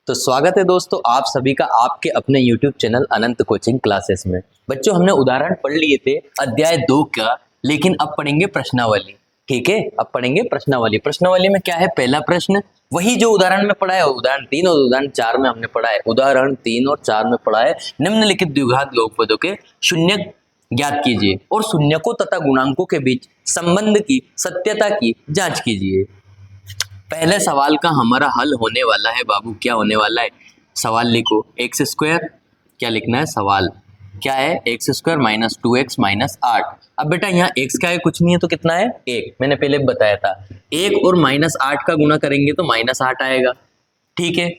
तो स्वागत है दोस्तों आप सभी का आपके अपने YouTube चैनल अनंत कोचिंग क्लासेस में। बच्चों हमने उदाहरण पढ़ लिए थे अध्याय 2 का, लेकिन अब पढ़ेंगे प्रश्नावली। ठीक है, अब पढ़ेंगे प्रश्नावली। प्रश्नावली में क्या है, पहला प्रश्न वही जो उदाहरण में पढ़ा है, उदाहरण 3 और उदाहरण 4 में हमने पढ़ा है। उदाहरण 3 और 4 में पढ़ा है, निम्नलिखित द्विघात बहुपदों के शून्य ज्ञात कीजिए और शून्यकों तथा गुणांकों के बीच संबंध की सत्यता की जांच कीजिए। पहले सवाल का हमारा हल होने वाला है बाबू, क्या होने वाला है, सवाल लिखो। एक्स स्क्वायर, क्या लिखना है, सवाल क्या है, x square minus 2x minus 8। अब बेटा यहाँ x का है, कुछ नहीं है तो कितना है, 1। मैंने पहले बताया था 1 और माइनस 8 का गुणा करेंगे तो माइनस 8 आएगा। ठीक है,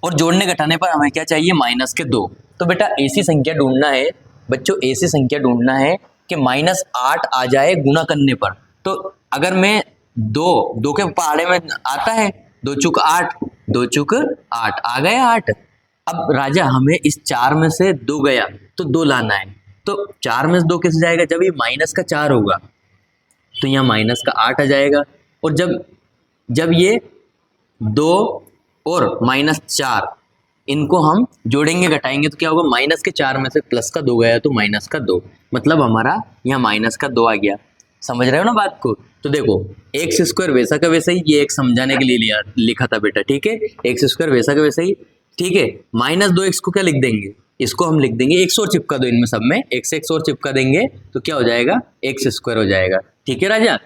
और जोड़ने घटाने पर हमें क्या चाहिए, माइनस के 2। तो बेटा ऐसी संख्या ढूंढना है बच्चों, ऐसी संख्या ढूंढना है कि माइनस 8 आ जाए गुणा करने पर। तो अगर मैं दो के पहाड़े में आता है 2 चुक 8, 2 चुक 8 आ गए 8। अब राजा हमें इस 4 में से 2 गया तो 2 लाना है, तो 4 में से 2 कैसे जाएगा, जब ये माइनस का 4 होगा तो यहाँ माइनस का 8 आ जाएगा। और जब ये 2 और माइनस 4 इनको हम जोड़ेंगे घटाएंगे तो क्या होगा, माइनस के 4 में से प्लस का 2 गया तो माइनस का 2, मतलब हमारा यहाँ माइनस का 2 आ गया। समझ रहे हो ना बात को। तो देखो एक्स स्क्वायर वैसा का वैसा ही, ये एक समझाने के लिए लिखा था बेटा। ठीक है, एक्स स्क्वायर वैसा का वैसा ही। ठीक है, माइनस 2x को क्या लिख देंगे, इसको हम लिख देंगे x और चिपका दो, इनमें सब में x और चिपका देंगे तो क्या हो जाएगा, एक्स स्क्वायर हो जाएगा। ठीक है राजा,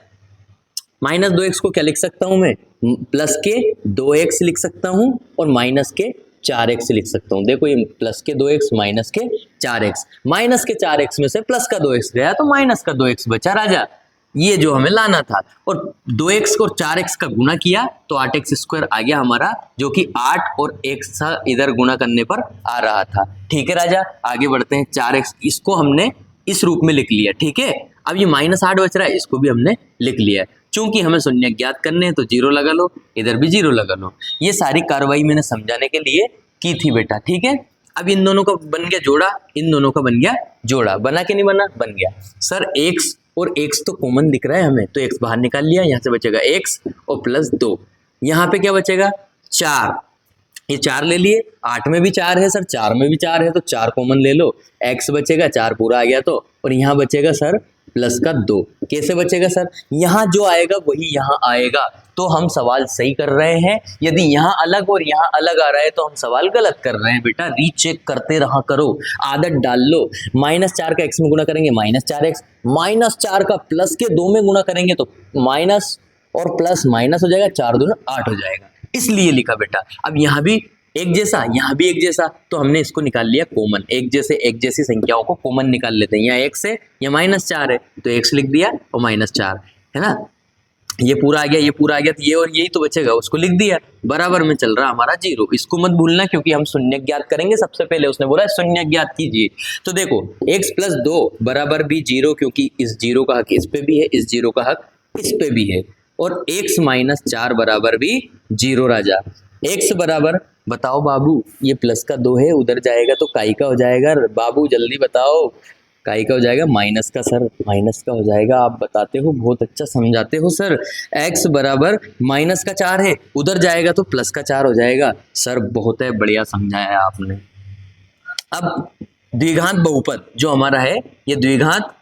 माइनस 2x को क्या लिख सकता हूं मैं, प्लस के 2x लिख सकता हूं और माइनस के 4x लिख सकता हूं। देखो ये प्लस के 2x माइनस के 4x, माइनस के 4x में से प्लस का 2x गया तो माइनस का 2x बचा राजा, ये जो हमें लाना था। और 2x और 4x का गुना किया तो 8x स्क्वायर आ गया हमारा, जो कि 8 और x इधर गुना करने पर आ रहा था। ठीक है राजा, आगे बढ़ते हैं। 4x इसको हमने इस रूप में लिख लिया। ठीक है, अब ये माइनस 8 बच रहा है, इसको भी हमने लिख लिया है। चूंकि हमें शून्य ज्ञात करने हैं तो 0 लगा लो, इधर भी 0 लगा लो। ये सारी कार्रवाई मैंने समझाने के लिए की थी बेटा। ठीक है, अब इन दोनों का बन गया जोड़ा, इन दोनों का बन गया जोड़ा, बना के नहीं बना, बन गया। सर x और x तो कॉमन दिख रहा है हमें, तो x बाहर निकाल लिया, यहाँ से बचेगा x और प्लस 2, यहाँ पे क्या बचेगा 4, ये 4 ले लिए। 8 में भी 4 है सर, 4 में भी 4 है तो 4 कॉमन ले लो, x बचेगा, 4 पूरा आ गया तो, और यहाँ बचेगा सर प्लस का 2। कैसे बचेगा सर, यहाँ जो आएगा वही यहाँ आएगा, तो हम सवाल सही कर रहे हैं। यदि यहाँ अलग और यहाँ अलग आ रहा है तो हम सवाल गलत कर रहे हैं बेटा, रीचेक करते रहा करो, आदत डाल लो। माइनस 4 का x में गुना करेंगे माइनस 4x, माइनस 4 का प्लस के 2 में गुना करेंगे तो माइनस और प्लस माइनस हो जाएगा, 4 दूना 8 हो जाएगा, इसलिए लिखा बेटा। अब यहाँ भी एक जैसा, यहाँ भी एक जैसा, तो हमने इसको निकाल लिया कॉमन, एक जैसी संख्याओं को कॉमन निकाल लेते हैं। यहाँ x है, यहाँ माइनस 4 है तो x लिख दिया और माइनस 4 है ना, ये पूरा आ गया, ये पूरा आ गया, तो ये और यही तो बचेगा, उसको लिख दिया। बराबर में चल रहा हमारा 0, इसको मत भूलना क्योंकि हम शून्य ज्ञात करेंगे सबसे पहले, उसने बोला शून्य ज्ञात कीजिए। तो देखो x प्लस 2 बराबर भी 0, क्योंकि इस 0 का हक इस पे भी है, इस 0 का हक इस पे भी है, और x माइनस 4 बराबर भी 0 राजा। x बराबर बताओ बाबू, ये प्लस का 2 है, उधर जाएगा तो काई का हो जाएगा बाबू, जल्दी बताओ, काई का हो जाएगा, माइनस का सर, माइनस का हो जाएगा। आप बताते हो, बहुत अच्छा समझाते हो सर। x बराबर माइनस का 4 है, उधर जाएगा तो प्लस का 4 हो जाएगा। सर बहुत है, बढ़िया समझाया आपने। अब द्विघात बहुपद जो हमारा है, ये द्विघात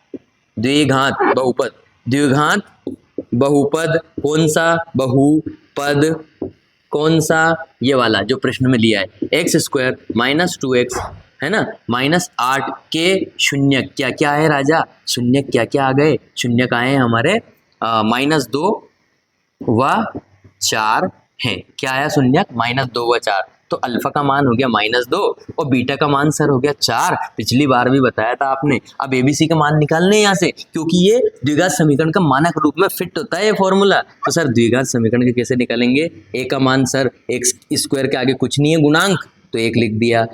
बहुपद, द्विघात बहुपद कौन सा, बहुपद कौन सा, ये वाला जो प्रश्न में लिया है, एक्स स्क्वायर माइनस 2x है ना, माइनस 8 के शून्य क्या क्या है राजा, शून्य क्या क्या आ गए, शून्य का है हमारे माइनस 2 व 4 है, क्या आया शून्य, माइनस 2 व 4, तो अल्फा का मान हो गया माइनस 2 और बीटा का मान सर हो गया 4, पिछली बार भी बताया था आपने। अब एबीसी का मान निकालने यहाँ से, क्योंकि ये द्विघात समीकरण का मानक रूप में फिट होता है ये फॉर्मूला। तो सर द्विघात समीकरण के कैसे निकालेंगे, ए का मान सर एक्स स्क्वायर के आगे कुछ नहीं है गुणांक, तो 1 लिख दिया।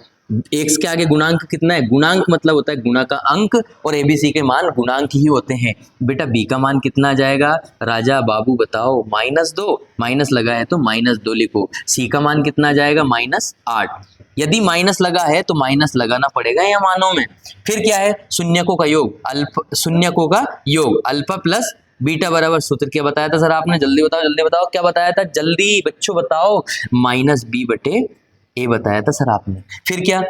एक्स के आगे गुणांक कितना है, गुणांक मतलब होता है गुणा का अंक, और एबीसी के मान गुणांक ही होते हैं बेटा। बी का मान कितना आ जाएगा राजा बाबू बताओ, माइनस 2, माइनस लगा है तो माइनस 2 लिखो। सी का मान कितना आ जाएगा, माइनस 8। यदि माइनस लगा है तो माइनस लगाना पड़ेगा यहाँ मानों में। फिर क्या है, शून्यकों का योग, शून्यकों का योग अल्फा प्लस बीटा बराबर सूत्र क्या बताया था सर आपने, जल्दी बताओ क्या बताया था, जल्दी बच्चों बताओ, माइनस बी बटे ए बताया था सर आपने। फिर क्या,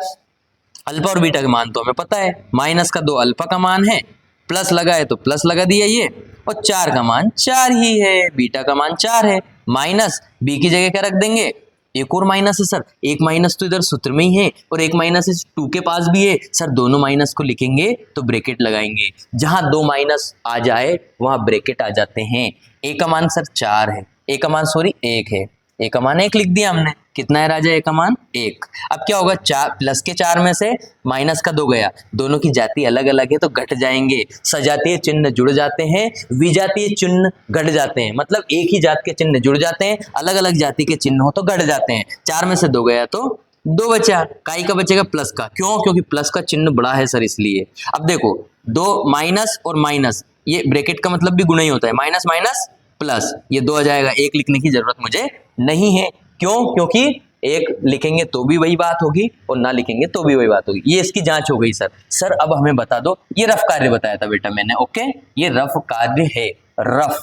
अल्फा और बीटा का मान तो हमें पता है, माइनस का 2 अल्फा का मान है, प्लस लगा है तो प्लस लगा दिया ये, और 4 का मान 4 ही है, बीटा का मान 4 है, माइनस बी की जगह क्या रख देंगे, एक और माइनस है सर, एक माइनस तो इधर सूत्र में ही है और एक माइनस इस 2 के पास भी है सर, दोनों माइनस को लिखेंगे तो ब्रैकेट लगाएंगे, जहां 2 माइनस आ जाए वहां ब्रैकेट आ जाते हैं। ए का मान सर 4 है, ए का मान सॉरी 1 है, ए का मान 1 लिख दिया हमने, कितना है राजा ए का मान 1। अब क्या होगा, 4 प्लस के 4 में से माइनस का 2 गया, दोनों की जाति अलग अलग है तो घट जाएंगे, सजातीय चिन्ह जुड़ जाते हैं, विजातीय चिन्ह घट जाते हैं, मतलब एक ही जात के चिन्ह जुड़ जाते हैं, अलग अलग जाति के चिन्ह हो तो घट जाते हैं। 4 में से 2 गया तो 2 बचा, काई का बचेगा प्लस का, क्यों, क्योंकि प्लस का चिन्ह बड़ा है सर इसलिए। अब देखो 2 माइनस और माइनस, ये ब्रैकेट का मतलब भी गुणा ही होता है, माइनस माइनस प्लस, ये 2 आ जाएगा, 1 लिखने की जरूरत मुझे नहीं है, क्यों, क्योंकि 1 लिखेंगे तो भी वही बात होगी और ना लिखेंगे तो भी वही बात होगी। ये इसकी जांच हो गई सर। सर अब हमें बता दो, ये रफ कार्य बताया था बेटा मैंने, ओके, ये रफ कार्य है, रफ,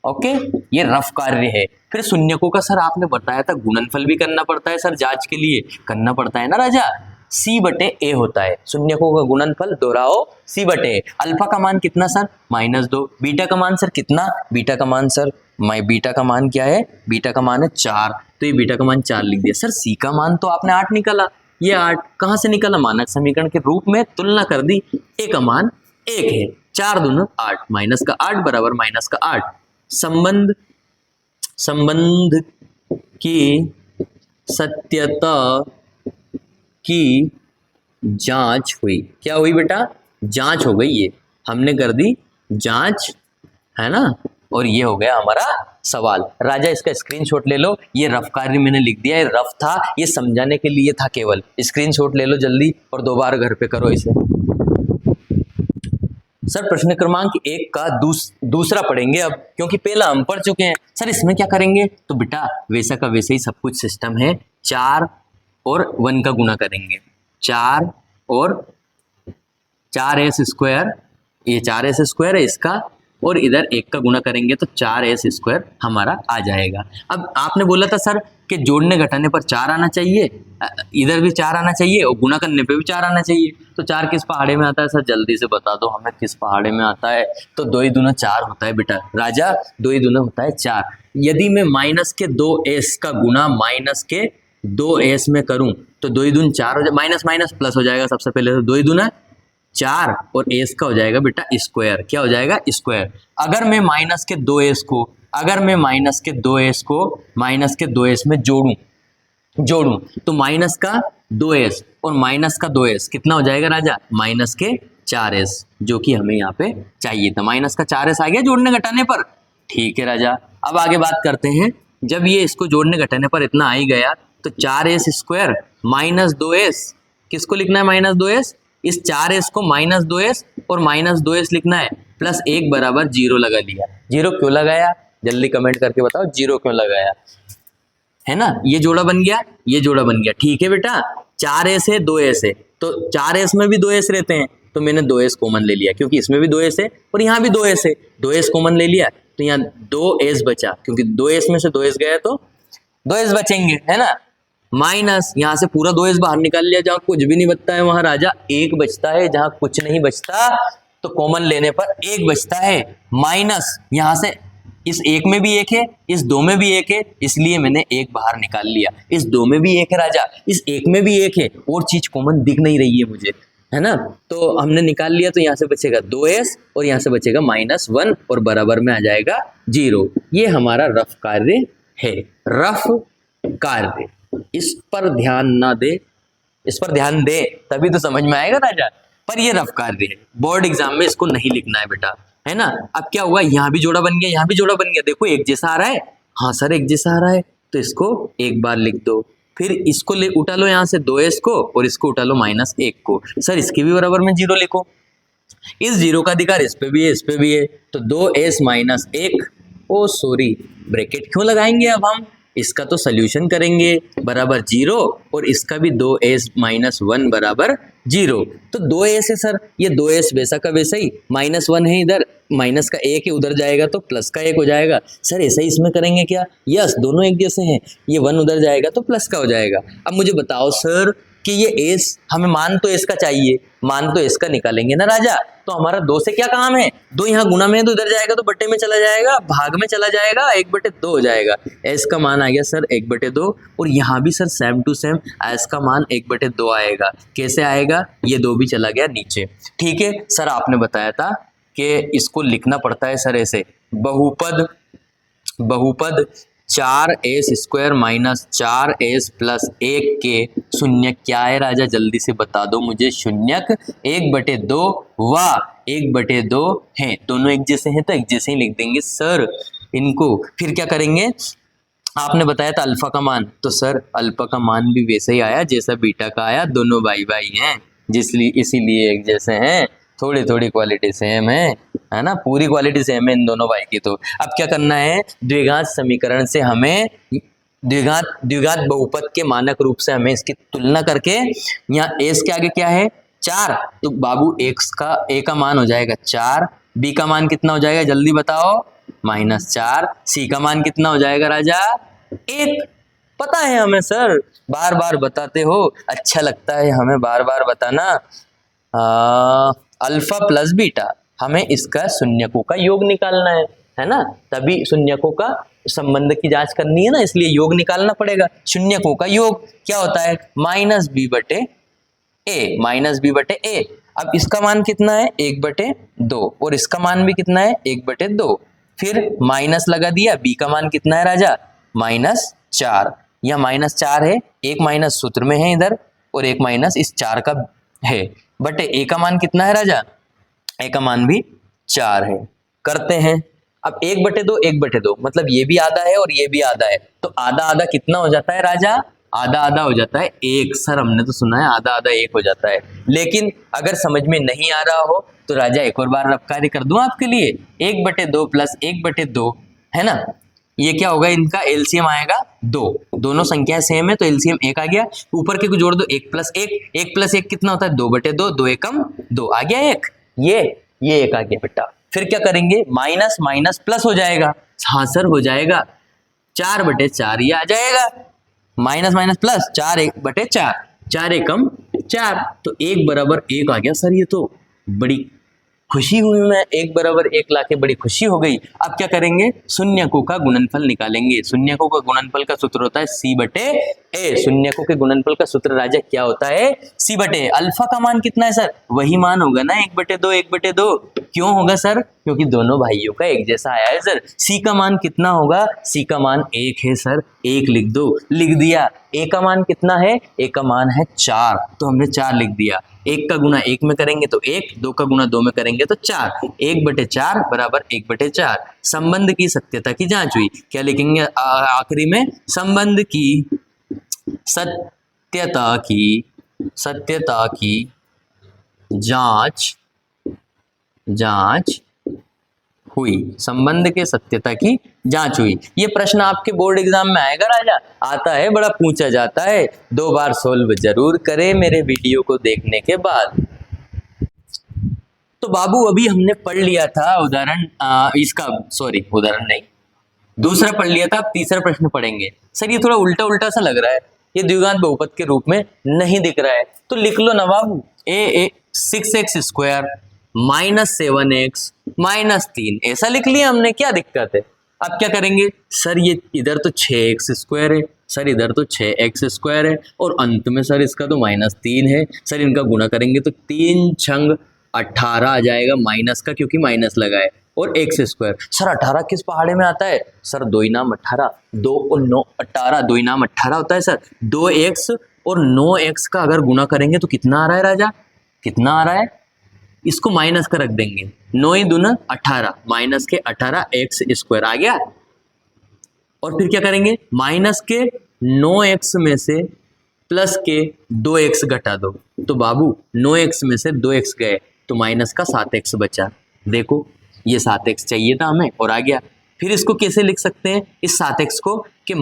ओके, ये रफ कार्य है। फिर शून्यकों का सर आपने बताया था गुणनफल भी करना पड़ता है सर, जांच के लिए करना पड़ता है ना राजा, C/A होता है, शून्यकों का गुणनफल दोहराओ C/A। अल्फा का मान कितना सर, -2, बीटा का मान सर कितना, बीटा का मान सर, बीटा का मान क्या है, बीटा का मान है 4, तो ये बीटा का मान 4 लिख दिया। सर सी का मान तो आपने 8 निकाला, ये 8 कहाँ से निकाला, मानक समीकरण के रूप में तुलना कर दी, ए का मान 1 है, 4 दूनी 8, माइनस का 8 बराबर माइनस का 8। संबंध की सत्यता की जांच हुई, क्या हुई बेटा, जांच हो गई, ये हमने कर दी जांच, है ना, और ये हो गया हमारा सवाल। राजा इसका स्क्रीनशॉट ले लो, ये रफ कार्य मैंने लिख दिया है, रफ था, ये समझाने के लिए था केवल, स्क्रीनशॉट ले लो जल्दी और 2 बार घर पे करो इसे। सर प्रश्न क्रमांक 1 का दूसरा पढ़ेंगे अब, क्योंकि पहला हम पढ़ चुके हैं। सर इसमें क्या करेंगे, तो बेटा वैसा का वैसे ही सब कुछ सिस्टम है, 4 और 1 का गुना करेंगे, 4 और 4s², ये 4s² है इसका, और इधर 1 का गुना करेंगे तो 4s² हमारा आ जाएगा। अब आपने बोला था सर कि जोड़ने घटाने पर 4 आना चाहिए, इधर भी 4 आना चाहिए और गुना करने पे भी 4 आना चाहिए, तो 4 किस पहाड़े में आता है सर, जल्दी से बता दो हमें किस पहाड़े में आता है। तो 2 दूना 4 होता है बेटा राजा, 2 दूना होता है 4। यदि मैं माइनस के 2s का गुना माइनस के 2s में करूं तो 2 दून 4 हो जाए, माइनस माइनस प्लस हो जाएगा सबसे पहले, तो 2 दूना 4 और s का हो जाएगा बेटा स्क्वायर, क्या हो जाएगा स्क्वायर। अगर मैं माइनस के 2s को, अगर मैं माइनस के 2s को माइनस के 2s में जोड़ूं तो माइनस का 2s और माइनस का 2s कितना हो जाएगा राजा, माइनस के 4s, जो कि हमें यहाँ पे चाहिए था, माइनस का 4s आ गया जोड़ने घटाने पर, ठीक है राजा। अब आगे बात करते हैं, जब ये इसको जोड़ने घटाने पर इतना आ ही गया तो 4s² माइनस 2s, किसको लिखना है माइनस 2s, इस 4s को माइनस 2s और माइनस 2s लिखना है, प्लस 1 बराबर 0 लगा लिया। 0 क्यों लगाया, जल्दी कमेंट करके बताओ 0 क्यों लगाया, है ना, ये जोड़ा बन गया, ये जोड़ा बन गया, ठीक है बेटा। 4s है 2s है, तो 4s में भी 2s रहते हैं, तो मैंने 2s कॉमन ले लिया, क्योंकि इसमें भी 2s है और यहाँ भी 2s है, 2s कॉमन ले लिया तो यहाँ 2s बचा, क्योंकि 2s में से 2s गया तो 2s बचेंगे, है ना, माइनस यहाँ से पूरा 2s बाहर निकाल लिया, जहाँ कुछ भी नहीं बचता है वहां राजा 1 बचता है, जहां कुछ नहीं बचता तो कॉमन लेने पर 1 बचता है, माइनस यहाँ से इस 1 में भी 1 है, इस 2 में भी 1 है, इसलिए मैंने 1 बाहर निकाल लिया, इस 2 में भी 1 है राजा, इस 1 में भी 1 है, और चीज कॉमन दिख नहीं रही है मुझे, है ना, तो हमने निकाल लिया, तो यहाँ से बचेगा 2s और यहाँ से बचेगा -1 और बराबर में आ जाएगा 0। ये हमारा रफ कार्य है, रफ कार्य, इस पर ध्यान ना दे, इस पर ध्यान दे तभी तो समझ में आएगा राजा, पर ये रफ कार्य है, बोर्ड एग्जाम में इसको नहीं लिखना है बेटा, है ना। अब क्या हुआ, यहाँ भी जोड़ा बन गया, यहाँ भी जोड़ा बन गया, देखो एक जैसा आ रहा है, हाँ सर एक जैसा आ रहा है, तो इसको एक बार लिख दो, फिर इसको ले उठा लो यहाँ से 2s को और इसको उठा लो -1 को, सर इसके भी बराबर में 0 लिखो, इस 0 का अधिकार इस पे भी है, इस पे भी है, तो 2s -1, ओ सॉरी ब्रैकेट क्यों लगाएंगे, अब हम इसका तो सोल्यूशन करेंगे बराबर 0 और इसका भी 2s -1 बराबर जीरो। तो 2a से सर ये 2s वैसा का वैसा ही, -1 है इधर, माइनस का 1 है उधर जाएगा तो प्लस का 1 हो जाएगा। सर ऐसा ही इसमें करेंगे क्या? यस, दोनों एक जैसे हैं, ये 1 उधर जाएगा तो प्लस का हो जाएगा। अब मुझे बताओ सर कि ये एस, हमें मान तो एस का चाहिए, मान तो एस का निकालेंगे ना राजा। तो हमारा 2 से क्या काम है? 2 यहाँ गुना में है तो उधर जाएगा तो बट्टे में चला जाएगा, भाग में चला जाएगा, 1/2 हो जाएगा। एस का मान आ गया सर 1/2, और यहाँ भी sir same to same S का मान 1/2 आएगा। कैसे आएगा? ये 2 भी चला गया नीचे। ठीक है सर, आपने बताया था कि इसको लिखना पड़ता है सर ऐसे, बहुपद 4s² - 4s + 1 के शून्य क्या है राजा? जल्दी से बता दो मुझे। शून्यक 1/2 व 1/2 हैं, दोनों एक जैसे हैं तो एक जैसे ही लिख देंगे सर इनको। फिर क्या करेंगे? आपने बताया था अल्फा का मान, तो सर अल्फा का मान भी वैसे ही आया जैसा बीटा का आया, दोनों भाई भाई हैं जिसलिए इसीलिए एक जैसे हैं। थोड़ी थोड़ी क्वालिटी सेम है ना, पूरी क्वालिटी सेम है इन दोनों भाई की। तो अब क्या करना है? द्विघात समीकरण से हमें द्विघात बहुपद के मानक रूप से हमें इसकी तुलना करके, यहाँ एस के आगे क्या है? 4, तो बाबू ए का मान हो जाएगा 4, बी का मान कितना हो जाएगा जल्दी बताओ? -4, सी का मान कितना हो जाएगा राजा? 1। पता है हमें सर, बार बार बताते हो, अच्छा लगता है हमें बार बार बताना। अल्फा प्लस बीटा, हमें इसका शून्यकों का योग निकालना है ना, तभी शून्यकों का संबंध की जांच करनी है ना, इसलिए योग निकालना पड़ेगा। शून्यकों का योग क्या होता है? -b/a। अब इसका मान कितना है? 1/2, और इसका मान भी कितना है? 1/2। फिर माइनस लगा दिया, बी का मान कितना है राजा? -4। यह -4 है, एक माइनस सूत्र में है इधर, और एक माइनस इस 4 का है, बट ए का मान कितना है राजा? ए का मान भी 4 है। करते हैं अब 1/2 मतलब ये भी आधा है और ये भी आधा है, तो आधा आधा कितना हो जाता है राजा? आधा आधा हो जाता है 1। सर हमने तो सुना है आधा आधा 1 हो जाता है, लेकिन अगर समझ में नहीं आ रहा हो तो राजा एक और बार रफ्तारी कर दूं आपके लिए। 1/2 + 1/2 है ना, ये क्या होगा? इनका एलसीएम आएगा 2, दोनों संख्याएं सेम है तो एलसीएम 1 आ गया। ऊपर के को जोड़ दो, 1 + 1, 1 + 1 कितना होता है? 2/2, 2 एकम 2 आ गया 1, ये 1 आ गया बेटा। फिर क्या करेंगे? माइनस माइनस प्लस हो जाएगा। हाँ सर हो जाएगा, 4/4 ये आ जाएगा, माइनस माइनस प्लस 4/4, 4 एकम 4, तो 1 = 1 आ गया सर। ये तो बड़ी खुशी हुई, मैं 1 = 1 लाके बड़ी खुशी हो गई। अब क्या करेंगे? शून्यकों का गुणनफल निकालेंगे। शून्यकों का गुणनफल का सूत्र होता है C/A। शून्यकों के गुणनफल का सूत्र राजा क्या होता है? C/A। अल्फा का मान कितना है सर? वही मान होगा ना 1/2, 1/2। क्यों होगा सर? क्योंकि दोनों भाइयों का एक जैसा आया है सर। C का मान कितना होगा? C का मान 1 है सर, 1 लिख दो, लिख दिया। A का मान कितना है? A का मान है 4, तो हमने 4 लिख दिया। 1 का गुना 1 में करेंगे तो 1, 2 का गुना 2 में करेंगे तो 4, 1/4 = 1/4। संबंध की सत्यता की जांच हुई। क्या लिखेंगे आखिरी में? संबंध की सत्यता की जांच हुई। संबंध के सत्यता की जांच हुई। ये प्रश्न आपके बोर्ड एग्जाम में आएगा राजा, आता है, बड़ा पूछा जाता है। 2 बार सोल्व जरूर करें मेरे वीडियो को देखने के बाद। तो बाबू अभी हमने पढ़ लिया था उदाहरण, उदाहरण नहीं, दूसरा पढ़ लिया था। अब तीसरा प्रश्न पढ़ेंगे। सर ये थोड़ा उल्टा उल्टा सा लग रहा है, ये द्विघात बहुपद के रूप में नहीं दिख रहा है, तो लिख लो ना बाबू। 6x² - 7x - 3, ऐसा लिख लिया हमने, क्या दिक्कत है? अब क्या करेंगे? सर ये इधर तो 6x² है, सर इधर तो 6x² है, और अंत में सर इसका तो -3 है। सर इनका गुणा करेंगे तो 3 छंग 18 आ जाएगा, माइनस का क्योंकि माइनस लगा है, और x²। सर 18 किस पहाड़े में आता है? सर 2 × 18, 2 और 9 18, 2 × 18 होता है सर। 2x और 9x का अगर गुणा करेंगे तो कितना आ रहा है राजा? कितना आ रहा है? इसको माइनस का रख देंगे, 9 × 2 = 18, माइनस के 18x² आ गया। और फिर क्या करेंगे? माइनस के 9x में से प्लस के 2x घटा दो, तो बाबू 9x में से 2x गए तो माइनस का 7x बचा। देखो ये 7x चाहिए था हमें और आ गया। फिर इसको कैसे लिख सकते हैं इस 7x को? कि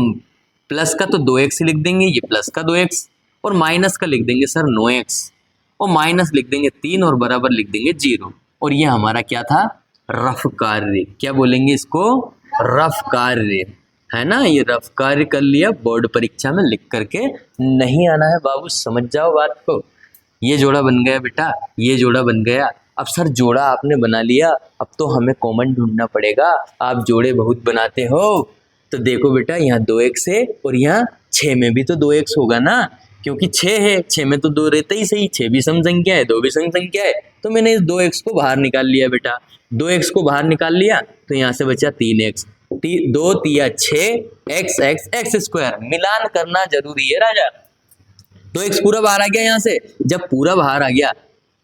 प्लस का तो 2x लिख देंगे, ये प्लस का 2x, और माइनस का लिख देंगे सर 9x। और माइनस लिख देंगे 3 और बराबर लिख देंगे 0। और ये हमारा क्या था, रफ कार्य। क्या बोलेंगे इसको, रफ कार्य, है ना। ये रफ कार्य कर लिया, बोर्ड परीक्षा में लिख करके नहीं आना है बाबू, समझ जाओ बात को। ये जोड़ा बन गया बेटा, ये जोड़ा बन गया। अब सर जोड़ा आपने बना लिया, अब तो हमें कॉमन ढूंढना पड़ेगा। आप जोड़े बहुत बनाते हो, तो देखो बेटा यहाँ 2x है और यहाँ 6 में भी तो 2x होगा ना, क्योंकि 6 है, 6 में तो 2 रहता ही सही, 6 भी सम संख्या है, 2 भी सम संख्या है। तो मैंने इस 2x को बाहर निकाल लिया बेटा, 2x को बाहर निकाल लिया तो यहाँ से बचा 3x, 2 तिया 6, x स्क्वायर। मिलान करना जरूरी है राजा। तो x पूरा बाहर आ गया यहाँ से, जब पूरा बाहर आ गया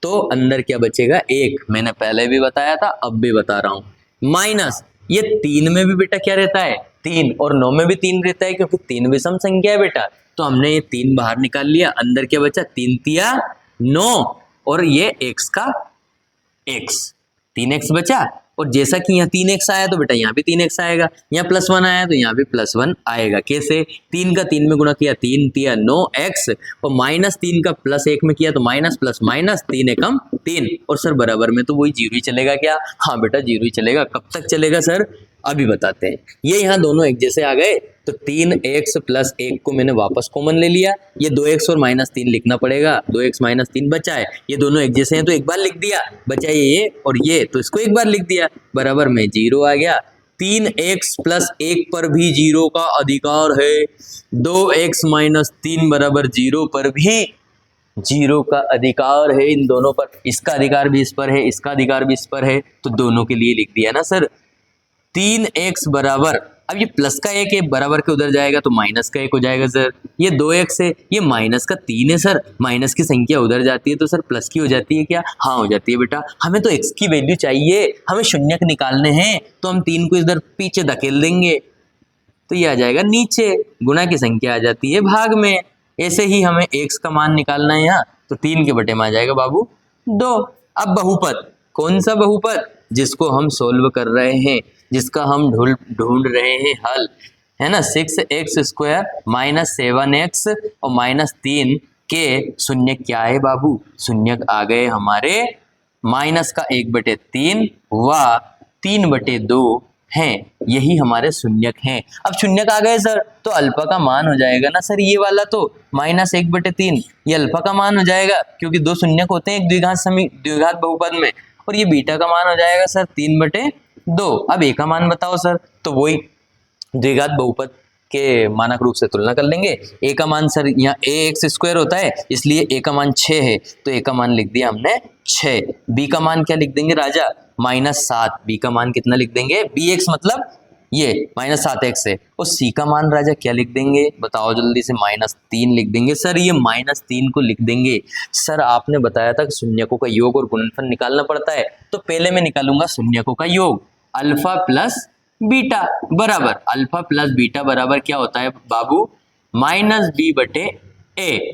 तो अंदर क्या बचेगा, 1। मैंने पहले भी बताया था, अब भी बता रहा हूँ। माइनस ये 3 में भी बेटा क्या रहता है, 3, और 9 में भी 3 रहता है, क्योंकि 3 विषम संख्या है बेटा। तो हमने ये 3 बाहर निकाल लिया, अंदर क्या बचा, 3 तिया 9, और ये x का x, 3x बचा। और जैसा कि यहाँ 3x आया तो बेटा यहाँ भी 3x आएगा, यहाँ +1 आया तो यहाँ भी +1 आएगा। कैसे, 3 का 3 में गुणा किया, 3 तिया 9x, और -3 का +1 में किया तो माइनस प्लस माइनस, 3 एकम 3। और सर बराबर में तो वही 0 ही चलेगा क्या, हाँ बेटा 0 ही चलेगा। कब तक चलेगा सर, अभी बताते हैं। ये यहाँ दोनों एक जैसे आ गए, तो 3x + 1 को मैंने वापस कॉमन ले लिया। ये 2x और -3 लिखना पड़ेगा, 2x - 3 बचा है। ये दोनों एक जैसे हैं तो एक बार लिख दिया, बचा ये और ये, तो इसको एक बार लिख दिया, बराबर में 0 आ गया। 3x + 1 पर भी 0 का अधिकार है, 2x - 3 बराबर 0 पर भी 0 का अधिकार है। इन दोनों पर, इसका अधिकार भी इस पर है, इसका अधिकार भी इस पर है, तो दोनों के लिए लिख दिया ना सर। 3x बराबर, अब ये प्लस का 1 है, बराबर के उधर जाएगा तो माइनस का 1 हो जाएगा सर। ये 2x है, ये माइनस का 3 है सर, माइनस की संख्या उधर जाती है तो सर प्लस की हो जाती है क्या, हाँ हो जाती है बेटा। हमें तो x की वैल्यू चाहिए, हमें शून्यक निकालने हैं, तो हम 3 को इधर पीछे धकेल देंगे तो ये आ जाएगा नीचे, गुणा की संख्या आ जाती है भाग में। ऐसे ही हमें x का मान निकालना है यहाँ, तो 3 के बटे में आ जाएगा बाबू 2। अब बहुपद, कौन सा बहुपद, जिसको हम सोल्व कर रहे हैं, जिसका हम ढूंढ रहे हैं हल, है ना। 6x² - 7x और -3 के शून्य क्या है बाबू, शून्यक आ गए हमारे माइनस का 1/3 व 3/2 हैं, यही हमारे शून्यक हैं। अब शून्यक आ गए सर, तो अल्फा का मान हो जाएगा ना सर, ये वाला तो -1/3, ये अल्फा का मान हो जाएगा, क्योंकि 2 शून्यक होते हैं एक द्विघात बहुपद में। और ये बीटा का मान हो जाएगा सर 3/2। अब ए का मान बताओ सर, तो वही द्विघात बहुपद के मानक रूप से तुलना कर लेंगे। ए का मान सर यहाँ ax² होता है, इसलिए ए का मान 6 है, तो ए का मान लिख दिया हमने 6। बी का मान क्या लिख देंगे राजा, -7। बी का मान कितना लिख देंगे, bx मतलब ये -7x है। और सी का मान राजा क्या लिख देंगे, बताओ जल्दी से, -3 लिख देंगे सर। ये -3 को लिख देंगे सर। आपने बताया था कि शून्यकों का योग और गुणनफल निकालना पड़ता है, तो पहले मैं निकालूंगा शून्यकों का योग, अल्फा प्लस बीटा बराबर, अल्फा प्लस बीटा बराबर क्या होता है बाबू, -b/a।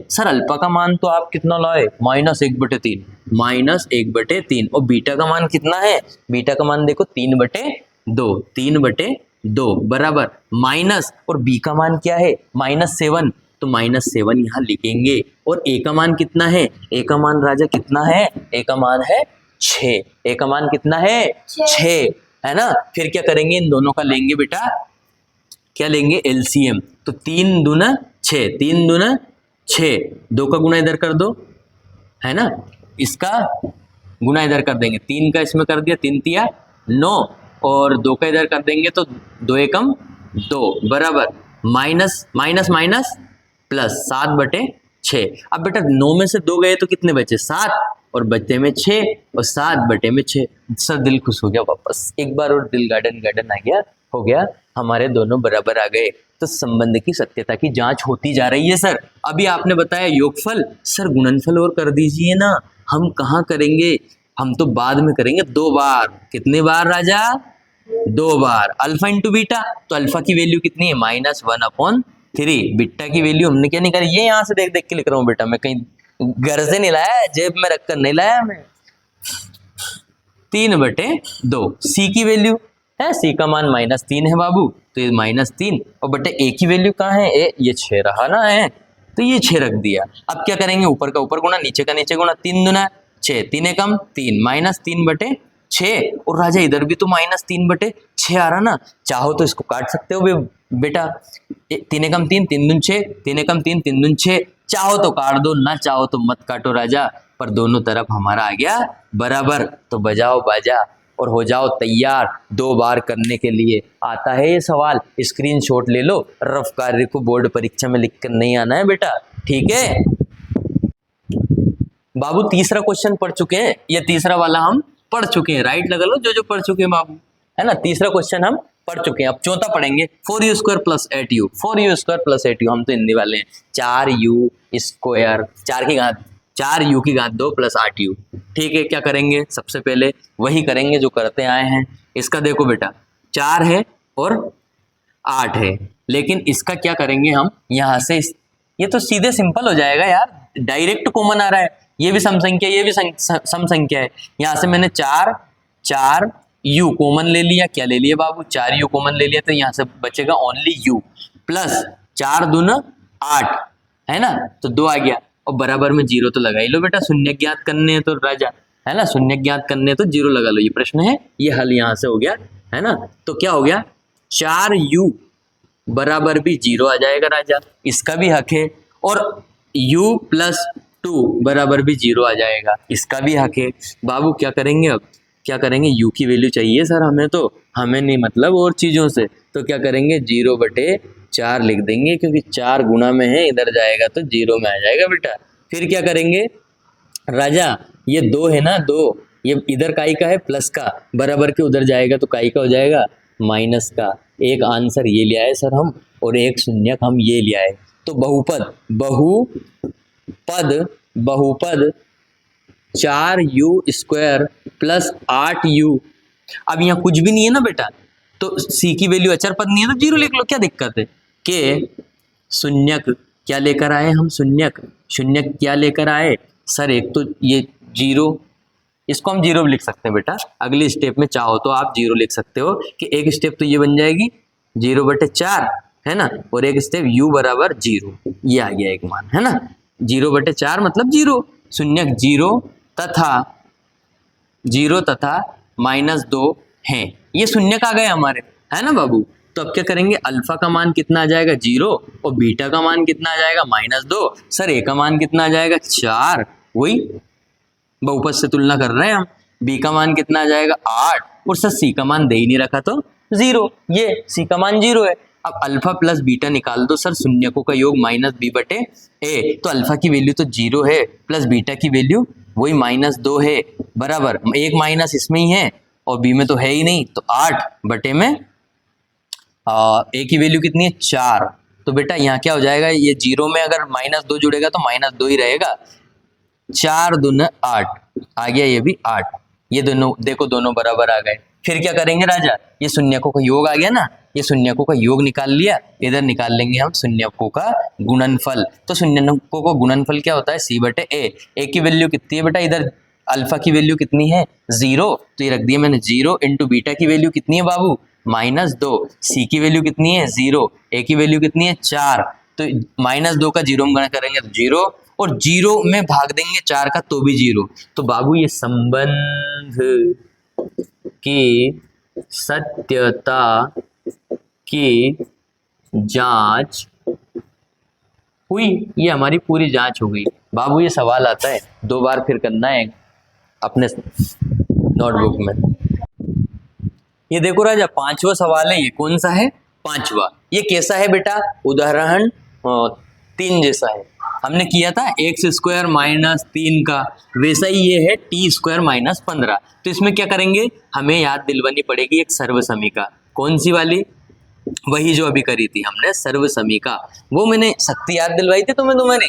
सर अल्फा का मान तो आप कितना लाए, -1/3, -1/3, और बीटा का मान कितना है, बीटा का मान देखो 3/2, 3/2 बराबर माइनस, और बी का मान क्या है -7, तो -7 यहाँ लिखेंगे। और ए का मान कितना है, ए का मान राजा कितना है, ए का मान है 6, ए का मान कितना है 6, है ना। फिर क्या करेंगे, इन दोनों का लेंगे बेटा, क्या लेंगे, एलसीएम। तो 3 दूना 6, 3 दूना 6, 2 का गुना इधर कर दो, है ना, इसका गुना इधर कर देंगे, 3 का इसमें कर दिया, 3 तिया 9, और 2 का इधर कर देंगे तो 2 एकम 2 बराबर माइनस माइनस माइनस प्लस 7/6। अब बेटा 9 में से 2 गए तो कितने बचे, 7, और बचे में 6, और 7/6। सर दिल खुश हो गया, वापस एक बार और दिल गार्डन आ गया, हो गया, हमारे दोनों बराबर आ गए। तो संबंध की सत्यता की जांच होती जा रही है सर। अभी आपने बताया योगफल, सर गुणनफल और कर दीजिए ना। हम कहाँ करेंगे, हम तो बाद में करेंगे 2 बार। कितने बार राजा, 2 बार। अल्फा इंटू बीटा, तो अल्फा की वैल्यू कितनी है, -1/3। बीटा की वैल्यू हमने क्या निकाली, ये यहाँ से देख देख के लिख रहा हूँ बेटा, मैं कहीं घर से नहीं लाया, जेब में रखकर नहीं लाया मैं। 3/2। सी की वैल्यू है, सी का मान -3 है बाबू, तो ये -3, और बटे ए की वैल्यू कहाँ है, ए ये 6 रहा ना है, तो ये 6 रख दिया। अब क्या करेंगे, ऊपर का ऊपर गुणा, नीचे का नीचे गुणा, 3 दूना 6, 3 एकम 3, -3/6। और राजा इधर भी तो -3/6 आ रहा ना, चाहो तो इसको काट सकते हो बेटा, 3 एकम 3, 3 दून 6, 3 एकम 3, 3 दून 6, चाहो तो काट दो, ना चाहो तो मत काटो राजा, पर दोनों तरफ हमारा आ गया बराबर। तो बजाओ बाजा और हो जाओ तैयार 2 बार करने के लिए। आता है ये सवाल, स्क्रीनशॉट ले लो, रफ कार्य को बोर्ड परीक्षा में लिखकर नहीं आना है बेटा, ठीक है। बाबू तीसरा क्वेश्चन पढ़ चुके हैं, ये तीसरा वाला हम पढ़ चुके हैं, राइट लगा लो जो पढ़ चुके हैं बाबू, है ना। तीसरा क्वेश्चन हम पढ़ चुके हैं। अब चौथा पढ़ेंगे, 4u² + 8u, 4u² + 8u, हम तो हिंदी वाले हैं। 4u², 4u की घात 2 + 8u, ठीक है। क्या करेंगे, सबसे पहले वही करेंगे जो करते आए हैं। इसका देखो बेटा, 4 है और 8 है, लेकिन इसका क्या करेंगे हम, यहाँ से ये तो सीधे सिंपल हो जाएगा यार, डायरेक्ट कॉमन आ रहा है, ये भी समसंख्या, ये भी समसंख्या है। यहाँ से मैंने 4u कॉमन ले लिया, क्या ले लिया बाबू, 4u कॉमन ले लिया, तो यहाँ से बचेगा ओनली u, प्लस 4 दूना 8, है ना, तो 2 आ गया, और बराबर में 0 तो लगा ही लो बेटा, शून्य ज्ञात करने हैं तो राजा, है ना, शून्य ज्ञात करने हैं तो 0 लगा लो, ये प्रश्न है, ये हल यहाँ से हो गया, है ना। तो क्या हो गया, 4u बराबर भी 0 आ जाएगा राजा, इसका भी हक है, और u + 2 बराबर भी 0 आ जाएगा, इसका भी हक है। बाबू क्या करेंगे, अब क्या करेंगे, u की वैल्यू चाहिए सर हमें, तो हमें नहीं मतलब और चीज़ों से, तो क्या करेंगे, 0/4 लिख देंगे, क्योंकि 4 गुणा में है, इधर जाएगा तो 0 में आ जाएगा बेटा। फिर क्या करेंगे राजा, ये 2 है ना, 2 ये इधर काई का है प्लस का, बराबर के उधर जाएगा तो काई का हो जाएगा माइनस का। एक आंसर ये ले आए सर हम, और एक शून्यक हम ये ले आए। तो बहुपद 4u² + 8u, अब यहाँ कुछ भी नहीं है ना बेटा, तो c की वैल्यू अचर पद नहीं है तो 0 लिख लो, क्या दिक्कत है। के शून्यक क्या लेकर आए हम, शून्यक क्या लेकर आए सर, एक तो ये 0, इसको हम 0 भी लिख सकते हैं बेटा, अगली स्टेप में चाहो तो आप 0 लिख सकते हो, कि एक स्टेप तो ये बन जाएगी 0/4, है ना, और एक स्टेप u बराबर 0, ये आ गया एक मान, है ना, 0/4 मतलब 0, शून्यक 0 तथा -2 हैं, ये शून्यक आ गए हमारे, है ना बाबू। तो अब क्या करेंगे, अल्फा का मान कितना आ जाएगा 0, और बीटा का मान कितना आ जाएगा -2, सर ए का मान कितना आ जाएगा 4, वही बहुपद से तुलना कर रहे हैं हम, बी का मान कितना आ जाएगा 8, और सर सी का मान दे ही नहीं रखा तो 0, ये सी का मान 0 है। अब अल्फा प्लस बीटा निकाल दो सर, शून्यकों का योग -b/a, तो अल्फा की वैल्यू तो 0 है, प्लस बीटा की वैल्यू वही -2 है, बराबर एक माइनस इसमें ही है और बी में तो है ही नहीं, तो 8 में ए की वैल्यू कितनी है 4, तो बेटा यहाँ क्या हो जाएगा, ये 0 में अगर -2 जुड़ेगा तो -2 ही रहेगा, 4 दूना 8 आ गया, ये भी 8, ये दोनों देखो दोनों बराबर आ गए। फिर क्या करेंगे राजा, ये शून्यकों का योग आ गया ना, ये शून्यकों का योग निकाल लिया, इधर निकाल लेंगे हम शून्यकों का गुणनफल। तो शून्यकों का गुणनफल क्या होता है, c/a, ए की वैल्यू कितनी है बेटा, इधर अल्फा की वैल्यू कितनी है 0, तो ये रख दिया मैंने 0, इंटू बीटा की वैल्यू कितनी है बाबू -2, सी की वैल्यू कितनी है 0, ए की वैल्यू कितनी है 4, तो -2 का 0 में गणना करेंगे तो 0, और 0 में भाग देंगे 4 का तो भी 0। तो बाबू ये संबंध की सत्यता की जांच हुई, ये हमारी पूरी जांच हो गई। बाबू ये सवाल आता है 2 बार फिर करना है अपने नोटबुक में। ये देखो राजा 5वां सवाल है, ये कौन सा है 5वां, ये कैसा है बेटा, उदाहरण 3 जैसा है, हमने किया था x² -3 का, वैसा ही ये है t² -15। तो इसमें क्या करेंगे, हमें याद दिलवानी पड़ेगी एक सर्वसमीका, कौन सी वाली, वही जो अभी करी थी हमने सर्वसमीका, वो मैंने शक्ति याद दिलवाई थी तुम्हें,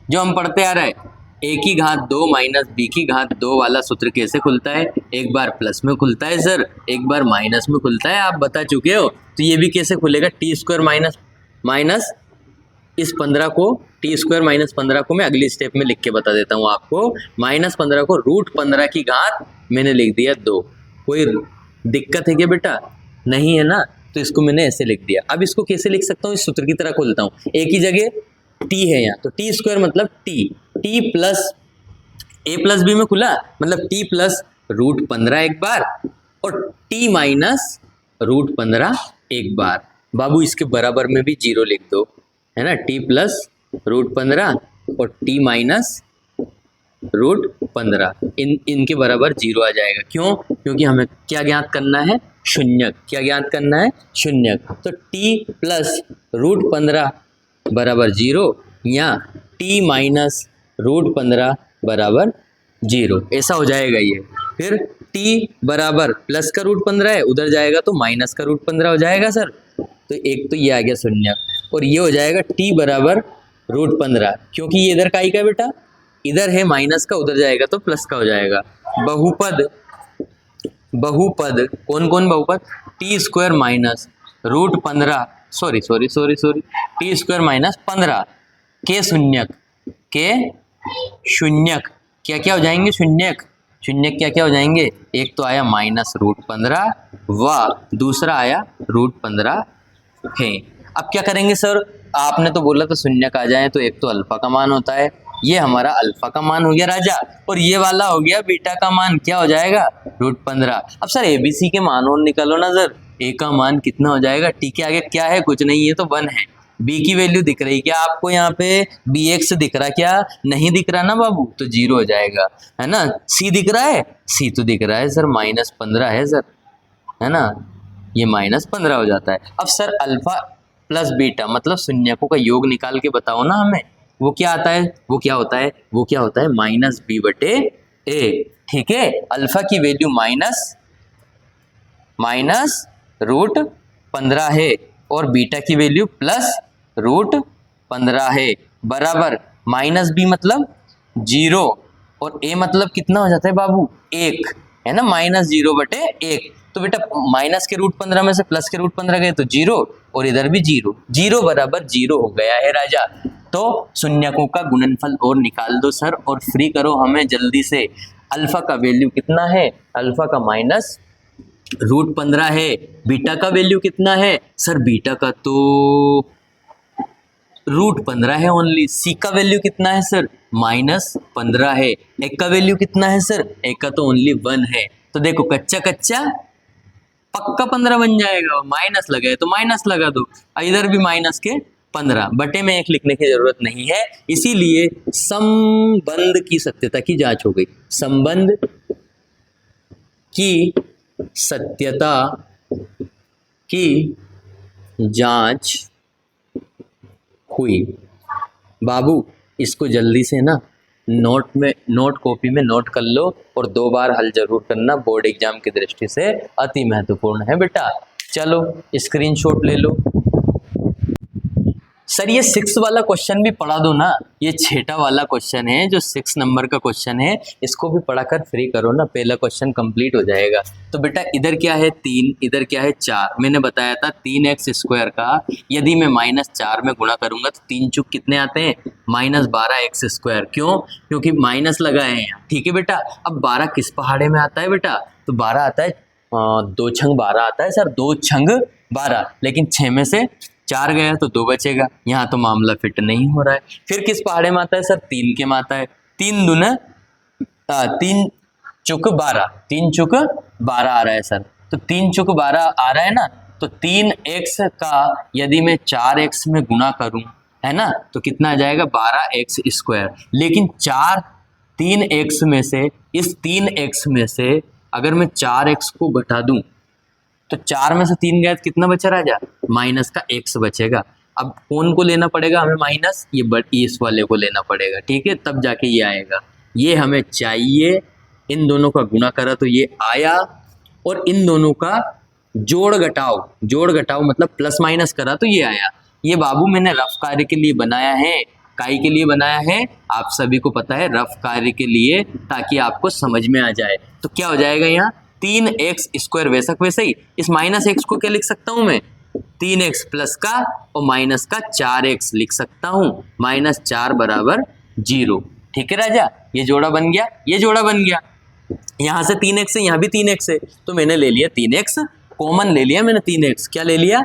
जो हम पढ़ते आ रहे हैं, a की घात 2 - b की घात 2 वाला सूत्र कैसे खुलता है, एक बार प्लस में खुलता है सर, एक बार माइनस में खुलता है, आप बता चुके हो। तो ये भी कैसे खुलेगा, t² माइनस इस 15 को, t² -15 को मैं अगली स्टेप में लिख के बता देता हूँ आपको, -15 को √15 की घात मैंने लिख दिया 2। कोई दिक्कत है क्या बेटा, नहीं है ना, तो इसको मैंने ऐसे लिख दिया। अब इसको कैसे लिख सकता हूँ, इस सूत्र की तरह खोलता हूँ, a की जगह टी है यहाँ, तो टी स्क्वायर मतलब टी प्लस ए प्लस बी में खुला मतलब टी प्लस √15 एक बार और टी माइनस √15 एक बार। बाबू इसके बराबर में भी जीरो लिख दो, है ना, टी प्लस √15 और टी माइनस √15 इनके बराबर जीरो आ जाएगा। क्यों? क्योंकि हमें क्या ज्ञात करना है? शून्यक। क्या ज्ञात करना है? शून्यक। तो टी प्लस √15 बराबर जीरो या टी माइनस √15 बराबर जीरो, ऐसा हो जाएगा ये। फिर टी बराबर प्लस का √15 है, उधर जाएगा तो माइनस का √15 हो जाएगा सर। तो एक तो ये आ गया शून्यक और ये हो जाएगा टी बराबर √15, क्योंकि ये इधर का ही का बेटा, इधर है माइनस का, उधर जाएगा तो प्लस का हो जाएगा। बहुपद कौन कौन बहुपद? T square minus √15 sorry T square minus 15 के शून्यक क्या क्या हो जाएंगे? शून्यक क्या क्या हो जाएंगे? एक तो आया माइनस √15 व दूसरा आया √15 है। अब क्या करेंगे सर? आपने तो बोला तो शून्यक आ जाए, तो एक तो अल्फा का मान होता है, ये हमारा अल्फा का मान हो गया राजा, और ये वाला हो गया बीटा का मान, क्या हो जाएगा? √15। अब सर एबीसी के मान और निकालो ना सर, ए का मान कितना हो जाएगा? टी के आगे क्या है? कुछ नहीं, ये तो 1 है। बी की वैल्यू दिख रही क्या आपको? यहाँ पे bx दिख रहा क्या? नहीं दिख रहा ना बाबू, तो जीरो हो जाएगा, है ना। सी दिख रहा है? सी तो दिख रहा है सर, -15 है सर, है ना, ये -15 हो जाता है। अब सर अल्फा प्लस बीटा मतलब शून्यकों का योग निकाल के बताओ ना हमें, वो क्या आता है? वो क्या होता है? -b/a। ठीक है, अल्फा की वैल्यू माइनस √15 है और बीटा की वैल्यू प्लस √15 है, बराबर -b मतलब 0 और a मतलब कितना हो जाता है बाबू? 1, है ना, -0/1। तो बेटा माइनस के √15 में से प्लस के √15 गए तो 0 और इधर भी 0 बराबर 0 हो गया है राजा। तो शून्यकों का गुणनफल और निकाल दो सर, और फ्री करो हमें जल्दी से। अल्फा का वैल्यू कितना है? अल्फा का -√15 है। बीटा का वैल्यू कितना है? सर बीटा का तो √15 है ओनली। सी का वैल्यू कितना है सर? -15 है। एक का वैल्यू कितना है सर? एक का तो ओनली 1 है। तो देखो कच्चा कच्चा पक्का 15 बन जाएगा, माइनस लगा है तो माइनस लगा दो, इधर भी माइनस के 15, बटे में 1 लिखने की जरूरत नहीं है। इसीलिए संबंध की सत्यता की जांच हो गई। संबंध की सत्यता की जांच हुई। बाबू इसको जल्दी से ना नोट कॉपी में नोट कर लो और 2 बार हल जरूर करना, बोर्ड एग्जाम की दृष्टि से अति महत्वपूर्ण है बेटा। चलो स्क्रीनशॉट ले लो। सर ये 6 वाला क्वेश्चन भी पढ़ा दो ना, ये 6ठा वाला क्वेश्चन है जो 6 नंबर का क्वेश्चन है, इसको भी पढ़ाकर फ्री करो ना, पहला क्वेश्चन कंप्लीट हो जाएगा। तो बेटा इधर क्या है 3, इधर क्या है 4। मैंने बताया था 3x² का यदि मैं -4 में गुणा करूंगा तो 3 चुक कितने आते हैं? -12x²। क्यों? क्योंकि माइनस लगा है यहाँ। ठीक है बेटा, अब 12 किस पहाड़े में आता है बेटा? तो 12 आता है 2 छंग 12 आता है सर, 2 छंग 12, लेकिन 6 में से 4 गया तो 2 बचेगा, यहाँ तो मामला फिट नहीं हो रहा है। फिर किस पहाड़े में आता है सर? 3 के में आता है। 3 चुक 12, 3 चुक 12 आ रहा है सर, तो 3 चुक 12 आ रहा है ना, तो 3x का यदि मैं 4x में गुणा करूं, है ना, तो कितना आ जाएगा? 12x²। लेकिन 3x में से, इस 3x में से अगर मैं 4x को घटा दूं तो 4 में से 3 गया तो कितना बचा राजा? माइनस का x बचेगा। अब कौन को लेना पड़ेगा हमें माइनस? ये इस वाले को लेना पड़ेगा। ठीक है, तब जाके ये आएगा, ये हमें चाहिए। इन दोनों का गुणा करा तो ये आया, और इन दोनों का जोड़ घटाओ मतलब प्लस माइनस करा तो ये आया। ये बाबू मैंने रफ कार्य के लिए बनाया है। काई के लिए बनाया है? आप सभी को पता है, रफ कार्य के लिए, ताकि आपको समझ में आ जाए। तो क्या हो जाएगा यहाँ? 3x² वैसे ही इस -x को क्या लिख सकता हूं मैं? 3x प्लस का और माइनस का 4x लिख सकता हूं, -4 बराबर 0। ठीक है राजा, ये जोड़ा बन गया, ये जोड़ा बन गया। यहां से 3x है, यहां भी 3x है, तो मैंने ले लिया 3x कॉमन ले लिया मैंने। 3x क्या ले लिया?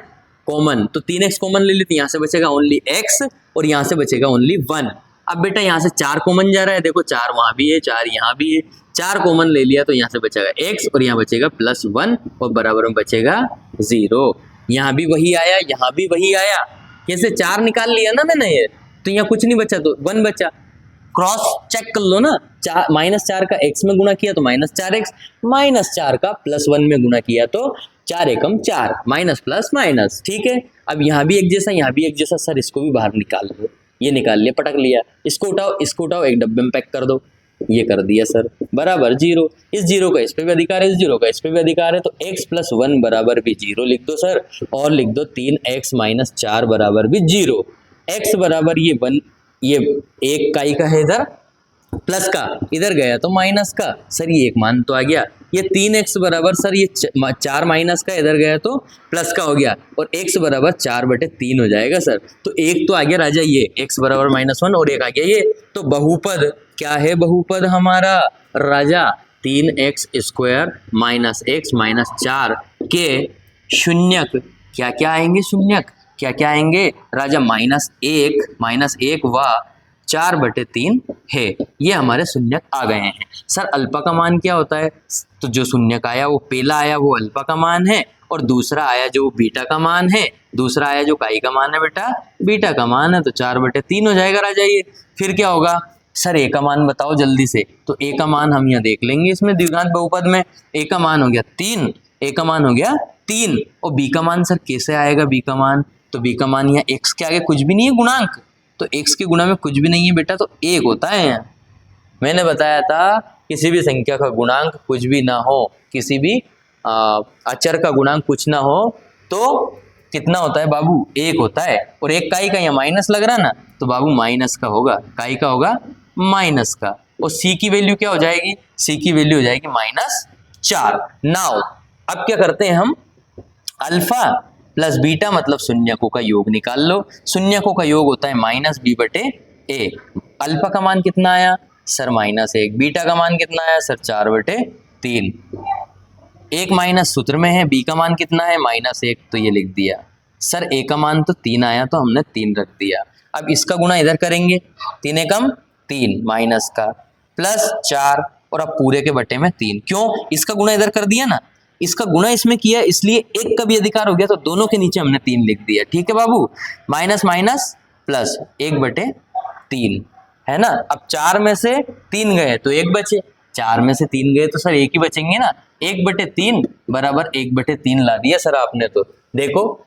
कॉमन। तो 3x कॉमन ले ली तो यहाँ से बचेगा ओनली x, और यहाँ से बचेगा ओनली 1। अब बेटा यहाँ से 4 कॉमन जा रहा है, देखो 4 वहाँ भी है 4 यहाँ भी है, 4 कॉमन ले लिया तो यहाँ से बचेगा x और यहाँ बचेगा +1 और बराबर में बचेगा 0। यहाँ भी वही आया, यहाँ भी वही आया, कैसे 4 निकाल लिया ना मैंने ये, तो यहाँ कुछ नहीं बचा तो 1 बचा। क्रॉस चेक कर लो ना, -4 का x में गुणा किया तो -4x, -4 का +1 में गुणा किया तो 4 एकम 4, माइनस प्लस माइनस, ठीक है। अब यहाँ भी एक जैसा, यहाँ भी एक जैसा, सर इसको भी बाहर निकाल लो, ये निकाल लिया, पटक लिया, इसको उठाओ एक डब्बे में पैक कर दो, ये कर दिया सर, बराबर 0। इस 0 का इस पे भी अधिकार है, इस 0 का इस पे भी अधिकार है, तो x + 1 बराबर भी 0 लिख दो सर, और लिख दो 3x - 4 बराबर भी 0। x बराबर ये 1, ये 1 का ही का है इधर, प्लस का इधर गया तो माइनस का, सर ये एक मान तो आ गया। ये 3x बराबर सर ये 4 माइनस का इधर गया तो प्लस का हो गया, और x बराबर 4/3 हो जाएगा सर। तो एक तो आ गया राजा ये x बराबर -1 और एक आ गया ये, तो बहुपद क्या है, बहुपद हमारा राजा 3x² - x - 4 के शून्यक क्या क्या आएंगे, शून्यक क्या क्या आएंगे राजा, -1 व 4/3 है, ये हमारे शून्यक आ गए हैं। सर अल्फा का मान क्या होता है, तो जो शून्यक आया वो पहला आया वो अल्फा का मान है, और दूसरा आया जो बीटा का मान है, दूसरा आया जो काई का मान है बेटा, बीटा का मान है, तो 4/3 हो जाएगा राजा ये। फिर क्या होगा सर, ए का मान बताओ जल्दी से, तो ए का मान हम यहाँ देख लेंगे इसमें द्विघात बहुपद में, ए का मान हो गया 3, ए का मान हो गया 3, और बी का मान सर कैसे आएगा, बी का मान, तो बी का मान यहाँ x के आगे कुछ भी नहीं है गुणांक, तो x के गुणा में कुछ भी नहीं है बेटा, तो 1 होता है यहाँ। मैंने बताया था किसी भी संख्या का गुणांक कुछ भी ना हो, किसी भी अचर का गुणांक कुछ ना हो तो कितना होता है बाबू, 1 होता है। और एक काई का यहाँ माइनस लग रहा है ना, तो बाबू माइनस का होगा, काई का होगा माइनस का, और c की वैल्यू क्या हो जाएगी, c की वैल्यू हो जाएगी -4। नाउ अब क्या करते हैं हम, अल्फा प्लस बीटा मतलब शून्यकों का योग निकाल लो। शून्यकों का योग होता है -b/a। अल्फा का मान कितना आया सर -1, बीटा का मान कितना आया सर 4/3, एक माइनस सूत्र में है, बी का मान कितना है -1, तो ये लिख दिया सर। ए का मान तो 3 आया तो हमने 3 रख दिया। अब इसका गुणा इधर करेंगे, 3 एकम 3 माइनस का +4, और अब पूरे के बटे में 3, क्यों, इसका गुणा इधर कर दिया ना, इसका गुणा इसमें किया इसलिए एक का भी अधिकार हो गया, तो दोनों के नीचे हमने 3 लिख दिया, ठीक है बाबू। माइनस माइनस प्लस 1/3 है ना। अब 4 में से 3 गए तो 1 बचे, 4 में से 3 गए तो सर 1 ही बचेंगे ना, 1/3 बराबर 1/3 ला दिया सर आपने, तो देखो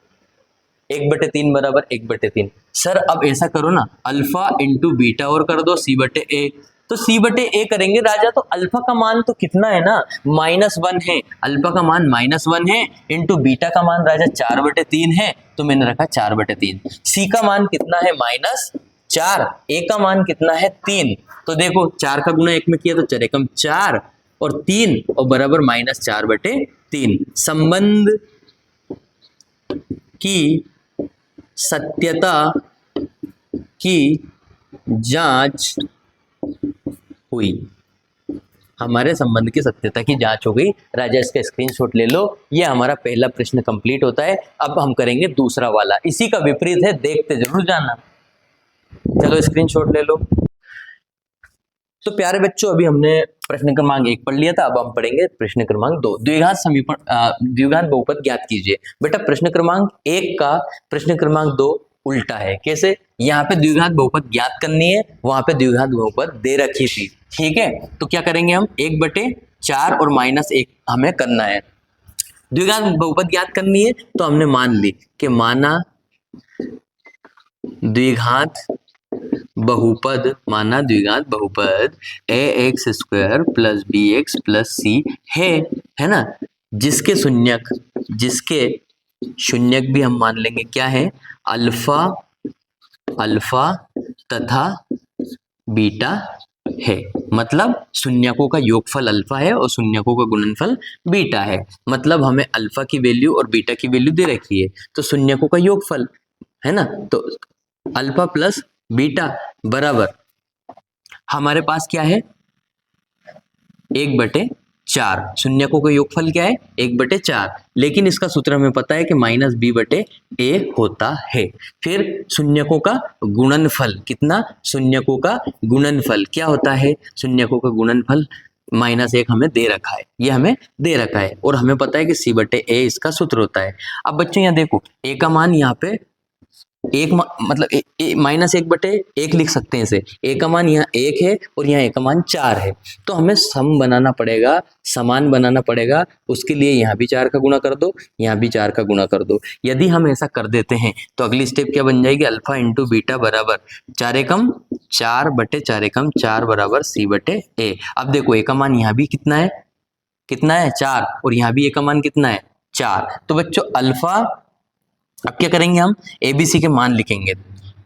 1/3 बराबर 1/3। सर अब ऐसा करो ना, अल्फा इंटू बीटा और कर दो c/a, तो c/a करेंगे राजा, तो अल्फा का मान तो कितना है ना -1 है, अल्फा का मान -1 है, इंटू बीटा का मान राजा 4/3 है, तो मैंने रखा 4/3। c का मान कितना है -4, a का मान कितना है 3, तो देखो 4 का गुणा 1 में किया तो 4 एकम 4 और 3 और बराबर -4/3। संबंध की सत्यता की जांच हुई, हमारे संबंध की सत्यता की जांच हो गई राजा, इसका स्क्रीनशॉट ले लो। ये हमारा पहला प्रश्न कंप्लीट होता है। अब हम करेंगे दूसरा वाला, इसी का विपरीत है, देखते जरूर जाना। चलो स्क्रीनशॉट ले लो। तो प्यारे बच्चों, अभी हमने प्रश्न क्रमांक 1 पढ़ लिया था, अब हम पढ़ेंगे प्रश्न क्रमांक 2, द्विघात द्विघात बहुपद ज्ञात कीजिए। बेटा प्रश्न क्रमांक 1 का प्रश्न क्रमांक 2 उल्टा है, कैसे, यहाँ पे द्विघात बहुपद ज्ञात करनी है, वहां पे द्विघात बहुपद दे रखी थी, ठीक है। तो क्या करेंगे हम, 1/4 और -1 हमें करना है। द्विघात बहुपद ज्ञात करनी है तो हमने मान ली कि माना द्विघात बहुपद, माना द्विघात बहुपद ax² + bx + c है ना, जिसके शून्यक भी हम मान लेंगे क्या है, अल्फा तथा बीटा है, मतलब शून्यकों का योगफल अल्फा है और शून्यकों का गुणनफल बीटा है। मतलब हमें अल्फा की वैल्यू और बीटा की वैल्यू दे रखी है, तो शून्यकों का योगफल है ना, तो अल्फा प्लस बीटा बराबर हमारे पास क्या है 1/4 4। शून्यकों का योगफल क्या है? 1/4। लेकिन इसका सूत्र हमें पता है कि -b/a होता है। फिर शून्यकों का गुणनफल कितना? शून्यकों का गुणनफल क्या होता है? शून्यकों का गुणनफल -1 हमें दे रखा है, ये हमें दे रखा है और हमें पता है कि c/a इसका सूत्र होता है। अब बच्चों यहाँ देखो a का मान यहाँ पे मतलब -1/1 लिख सकते हैं इसे। a का मान यहाँ 1 है और यहाँ a का मान 4 है, तो हमें सम बनाना पड़ेगा, समान बनाना पड़ेगा। उसके लिए यहाँ भी 4 का गुणा कर दो, यहाँ भी 4 का गुणा कर दो। यदि हम ऐसा कर देते हैं तो अगली स्टेप क्या बन जाएगी? अल्फा इंटू बीटा बराबर 4 एकम 4/4 एकम 4 बराबर c/a। अब देखो a का मान यहाँ भी कितना है? कितना है? 4। और यहाँ भी a का मान कितना है? 4। तो बच्चों अल्फा, अब क्या करेंगे हम? एबीसी के मान लिखेंगे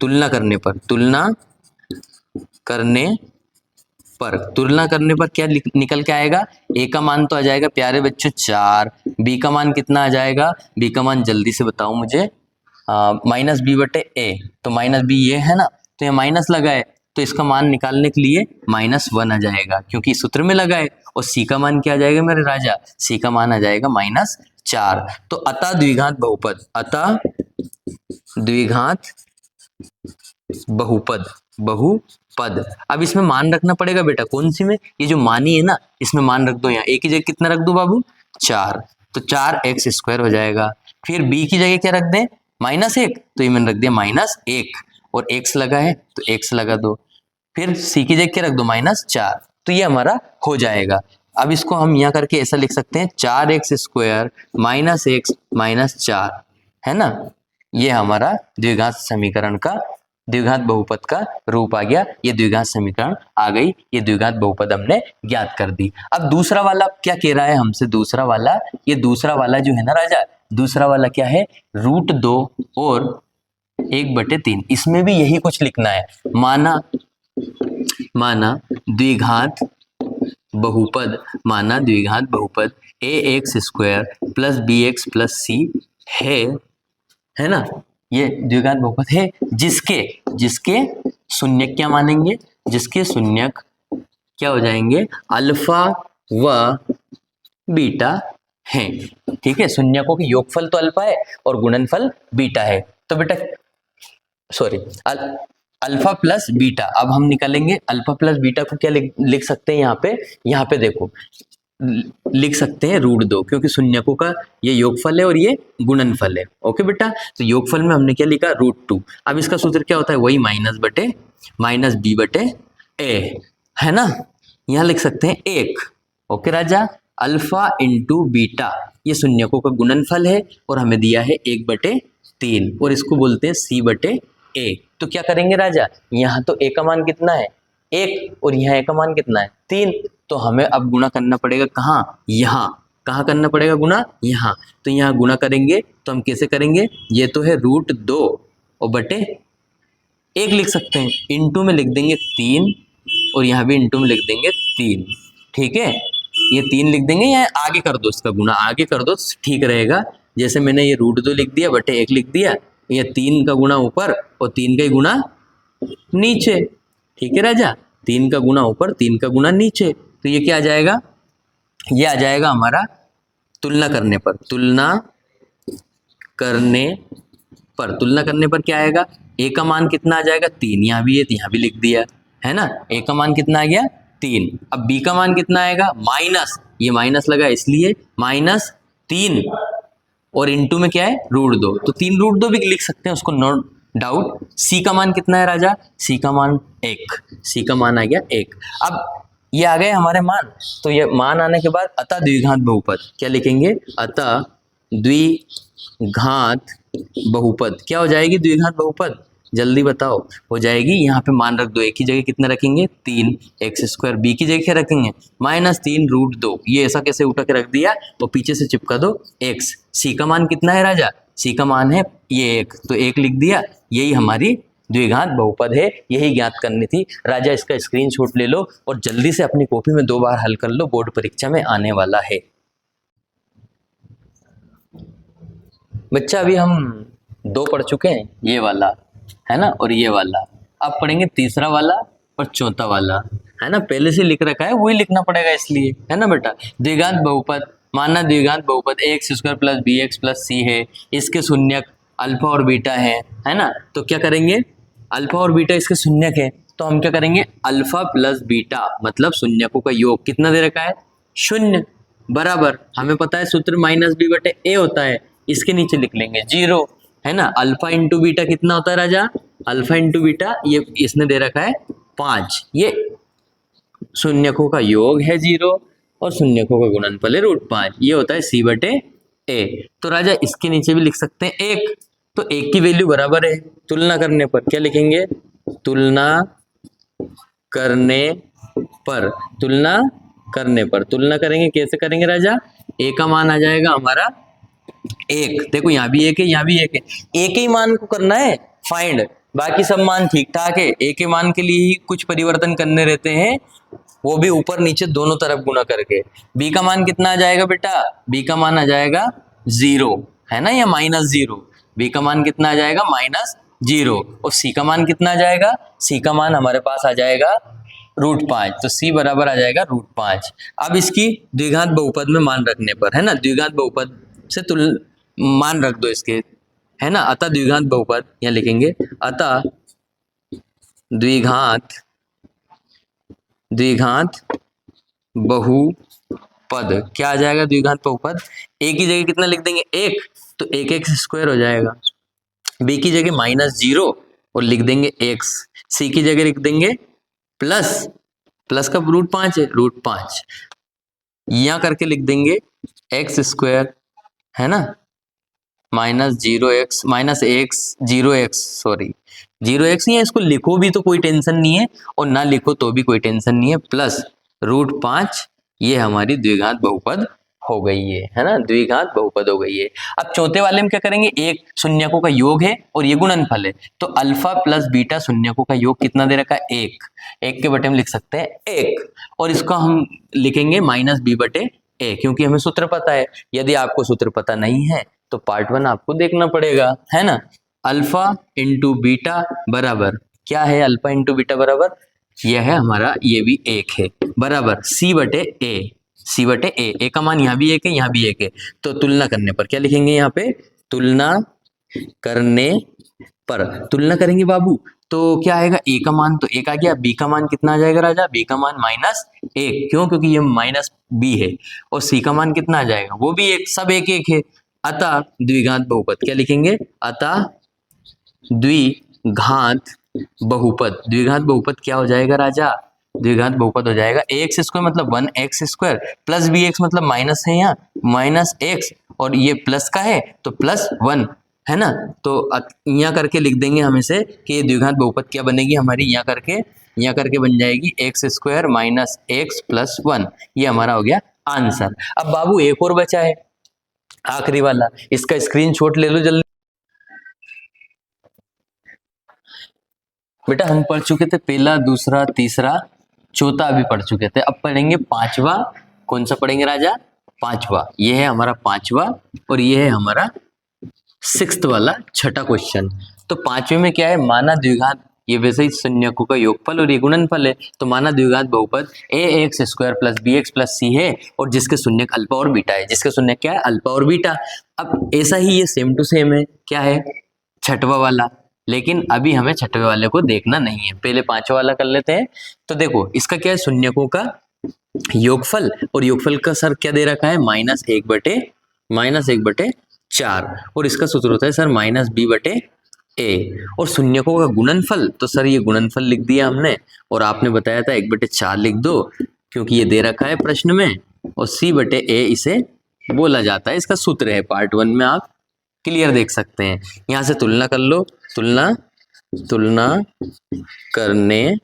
तुलना करने पर। तुलना करने पर क्या निकल के आएगा? ए का मान तो आ जाएगा प्यारे बच्चों 4। बी का मान कितना आ जाएगा? बी का मान जल्दी से बताओ मुझे। -b/a। तो -b ये है ना, तो ये माइनस लगा है, तो इसका मान निकालने के लिए -1 आ जाएगा क्योंकि सूत्र में लगा है। और सी का मान क्या आ जाएगा मेरे राजा? सी का मान आ जाएगा -4। तो अतः द्विघात बहुपद, अतः द्विघात बहुपद। अब इसमें मान रखना पड़ेगा बेटा, कौन सी में? ये जो मानी है ना, इसमें मान रख दो। यहाँ ए की जगह कितना रख दो बाबू? 4। तो 4x² हो जाएगा। फिर b की जगह क्या रख दें? -1, तो ये मैंने रख दिया -1 और x लगा है तो x लगा दो। फिर c की जगह क्या रख दो? -4। तो ये हमारा हो जाएगा। अब इसको हम यहाँ करके ऐसा लिख सकते हैं 4x² -x -4, है ना। ये हमारा द्विघात समीकरण का, द्विघात बहुपद का रूप आ गया। ये द्विघात समीकरण आ गई, ये द्विघात बहुपद हमने ज्ञात कर दी। अब दूसरा वाला क्या कह रहा है हमसे? दूसरा वाला, ये दूसरा वाला जो है ना राजा, दूसरा वाला क्या है? √2 और 1/3। इसमें भी यही कुछ लिखना है। माना द्विघात बहुपद, माना द्विघात बहुपद ax² + bx + c है ना। ये द्विघात बहुपद है जिसके शून्यक क्या मानेंगे? जिसके शून्यक क्या हो जाएंगे? अल्फा व बीटा है। ठीक है, शून्यकों के योगफल तो अल्फा है और गुणनफल बीटा है। तो बेटा सॉरी, अल्फा प्लस बीटा। अब हम निकालेंगे अल्फा प्लस बीटा को क्या लिख सकते हैं? यहाँ पे देखो लिख सकते हैं √2, क्योंकि शून्यकों का ये योगफल है और ये गुणनफल है। ओके बेटा, तो योगफल में हमने क्या लिखा? √2। अब इसका सूत्र क्या होता है? वही -b/a, है ना। यहाँ लिख सकते हैं 1। ओके राजा, अल्फा इंटू बीटा ये शून्यकों का गुणनफल है और हमें दिया है 1/3 और इसको बोलते हैं c/a। तो क्या करेंगे राजा? यहाँ तो a का मान कितना है? 1 और यहाँ a का मान कितना है? 3। तो हमें अब गुणा करना पड़ेगा कहाँ? यहाँ। कहाँ करना पड़ेगा गुणा? यहाँ। तो यहाँ गुणा करेंगे तो हम कैसे करेंगे? ये तो है √2 और बटे 1 लिख सकते हैं, इंटू में लिख देंगे 3 और यहाँ भी इंटू में लिख देंगे 3। ठीक है, ये 3 लिख देंगे, या आगे कर दो, इसका गुणा आगे कर दो ठीक रहेगा। जैसे मैंने ये √2 लिख दिया बटे 1 लिख दिया, ये 3 का गुणा ऊपर और 3 का ही गुणा नीचे। ठीक है राजा, 3 का गुणा ऊपर 3 का गुणा नीचे। तो ये क्या आ जाएगा? ये आ जाएगा हमारा तुलना करने पर, तुलना करने पर क्या आएगा? a का मान कितना आ जाएगा? 3। यहाँ भी है तो यहाँ भी लिख दिया, है ना। a का मान कितना आ गया? 3। अब b का मान कितना आएगा? माइनस, ये माइनस लगा इसलिए -3 और इंटू में क्या है? √2। तो 3√2 भी लिख सकते हैं, उसको नो डाउट। c का मान कितना है राजा? c का मान 1, c का मान आ गया 1। अब ये आ गए हमारे मान। तो ये मान आने के बाद अतः द्विघात बहुपद क्या लिखेंगे? अतः द्विघात बहुपद क्या हो जाएगी? द्विघात बहुपद जल्दी बताओ। हो जाएगी, यहाँ पे मान रख दो, a की जगह कितना रखेंगे? 3x²। b की जगह क्या रखेंगे? -3√2। ये ऐसा कैसे उठा के रख दिया और पीछे से चिपका दो x। c का मान कितना है राजा? c का मान है ये 1, तो 1 लिख दिया। यही हमारी द्विघात बहुपद है, यही ज्ञात करनी थी राजा। इसका स्क्रीनशॉट ले लो और जल्दी से अपनी कॉपी में 2 बार हल कर लो, बोर्ड परीक्षा में आने वाला है। बच्चा अभी हम 2 पढ़ चुके हैं, ये वाला है ना और ये वाला। अब पढ़ेंगे तीसरा वाला और चौथा वाला। है ना, पहले से लिख रखा है वही लिखना पड़ेगा इसलिए, है ना बेटा। द्विघात बहुपद, माना द्विघात बहुपद x square plus b x plus c है, इसके शून्यक अल्फा और बीटा है ना। तो क्या करेंगे, अल्फा और बीटा इसके शून्यक है, तो हम क्या करेंगे, अल्फा प्लस बीटा मतलब शून्यकों का योग कितना दे रखा है, शून्य, बराबर हमें पता है सूत्र माइनस बी बटे ए होता है, इसके नीचे लिख लेंगे 0, है ना। अल्फा इंटू बीटा कितना होता है राजा, अल्फा इंटू बीटा ये इसने दे रखा है 5, ये शून्यकों का योग है 0 और शून्यकों का गुणनफल है √5, ये होता है सी बटे ए। तो राजा इसके नीचे भी लिख सकते हैं 1, तो 1 की वैल्यू बराबर है, तुलना करने पर क्या लिखेंगे, तुलना करने पर, तुलना करने पर, तुलना करेंगे कैसे करेंगे राजा, ए का मान आ जाएगा हमारा 1, देखो यहाँ भी 1 है यहाँ भी 1 है, एक ही मान को करना है फाइंड, बाकी सब मान ठीक ठाक है, एक के मान के लिए ही कुछ परिवर्तन करने रहते हैं, वो भी ऊपर नीचे दोनों तरफ गुणा करके। बी का मान कितना आ जाएगा बेटा, बी का मान आ जाएगा 0, है ना, या -0, बी का मान कितना आ जाएगा -0, और सी का मान कितना आ जाएगा, सी का मान हमारे पास आ जाएगा √5, तो सी बराबर आ जाएगा √5। अब इसकी द्विघात बहुपद में मान रखने पर, है ना, द्विघात बहुपद से मान रख दो इसके, है ना, अतः द्विघात बहुपद यहाँ लिखेंगे, अतः द्विघात बहुपद क्या आ जाएगा, द्विघात बहुपद, ए की जगह कितना लिख देंगे 1, तो 1x² हो जाएगा, बी की जगह -0 और लिख देंगे x, सी की जगह लिख देंगे प्लस का √5 है, √5 यहाँ करके लिख देंगे x², है ना, -0x सॉरी 0x नहीं है, इसको लिखो भी तो कोई टेंशन नहीं है और ना लिखो तो भी कोई टेंशन नहीं है, प्लस √5, ये हमारी द्विघात बहुपद हो गई है ना, द्विघात बहुपद हो गई है। अब चौथे वाले में क्या करेंगे, एक शून्यकों का योग है और ये गुणनफल है, तो अल्फा प्लस बीटा शून्यकों का योग कितना दे रखा है 1 के बटे में लिख सकते हैं 1, और इसको हम लिखेंगे -b बटे ए, क्योंकि हमें सूत्र पता है, यदि आपको सूत्र पता नहीं है तो पार्ट 1 आपको देखना पड़ेगा, है ना। अल्फा इंटू बीटा बराबर क्या है, अल्फा इंटू बीटा बराबर यह है हमारा, ये भी 1 है, बराबर सी बटे ए का मान यहाँ भी 1 है यहाँ भी 1 है, तो तुलना करने पर क्या लिखेंगे, यहाँ पे तुलना करने पर, तुलना करेंगे बाबू तो क्या आएगा, ए का मान तो 1 आ गया, बी का मान कितना आ जाएगा राजा, बी का मान -1, क्यों, क्योंकि ये -b है, और सी का मान कितना आ जाएगा, वो भी 1, सब 1 है, अतः द्विघात बहुपद क्या लिखेंगे, अतः द्विघात बहुपद क्या हो जाएगा राजा, द्विघात बहुपद हो जाएगा ax² मतलब 1x² प्लस bx मतलब माइनस है यहाँ -x, और ये प्लस का है तो +1, है ना। तो यहाँ करके लिख देंगे हम इसे कि ये द्विघात बहुपद क्या बनेगी हमारी, यहाँ करके बन जाएगी x² - x + 1, ये हमारा हो गया आंसर। अब बाबू एक और बचा है, आखिरी वाला, इसका स्क्रीनशॉट ले लो जल्दी। बेटा हम पढ़ चुके थे पहला, दूसरा, तीसरा, चौथा अभी पढ़ चुके थे, अब पढ़ेंगे पांचवा। कौन सा पढ़ेंगे राजा, पांचवा, ये है हमारा पांचवा और ये है हमारा 6th वाला छठा क्वेश्चन। तो पांचवे में क्या है, माना द्विघात, ये वैसे ही शून्यकों का योगफल और ये गुणनफल है, तो माना द्विघात बहुपद ax² + bx + c है और जिसके शून्यक अल्फा और बीटा है, जिसके शून्यक क्या है, अल्फा और बीटा। अब ऐसा ही ये सेम टू सेम है, क्या है, छठवा वाला, लेकिन अभी हमें छठवे वाले को देखना नहीं है, पहले पांचवा वाला कर लेते हैं। तो देखो इसका क्या है, शून्यकों का योगफल, और योगफल का सर क्या दे रखा है, -1/4, और इसका सूत्र होता है सर -b बटे a, और शून्यकों का गुणनफल, तो सर ये गुणनफल लिख दिया हमने, और आपने बताया था 1/4 लिख दो क्योंकि ये दे रखा है प्रश्न में, और c बटे a इसे बोला जाता है, इसका सूत्र है, पार्ट 1 में आप क्लियर देख सकते हैं। यहाँ से तुलना कर लो, तुलना करने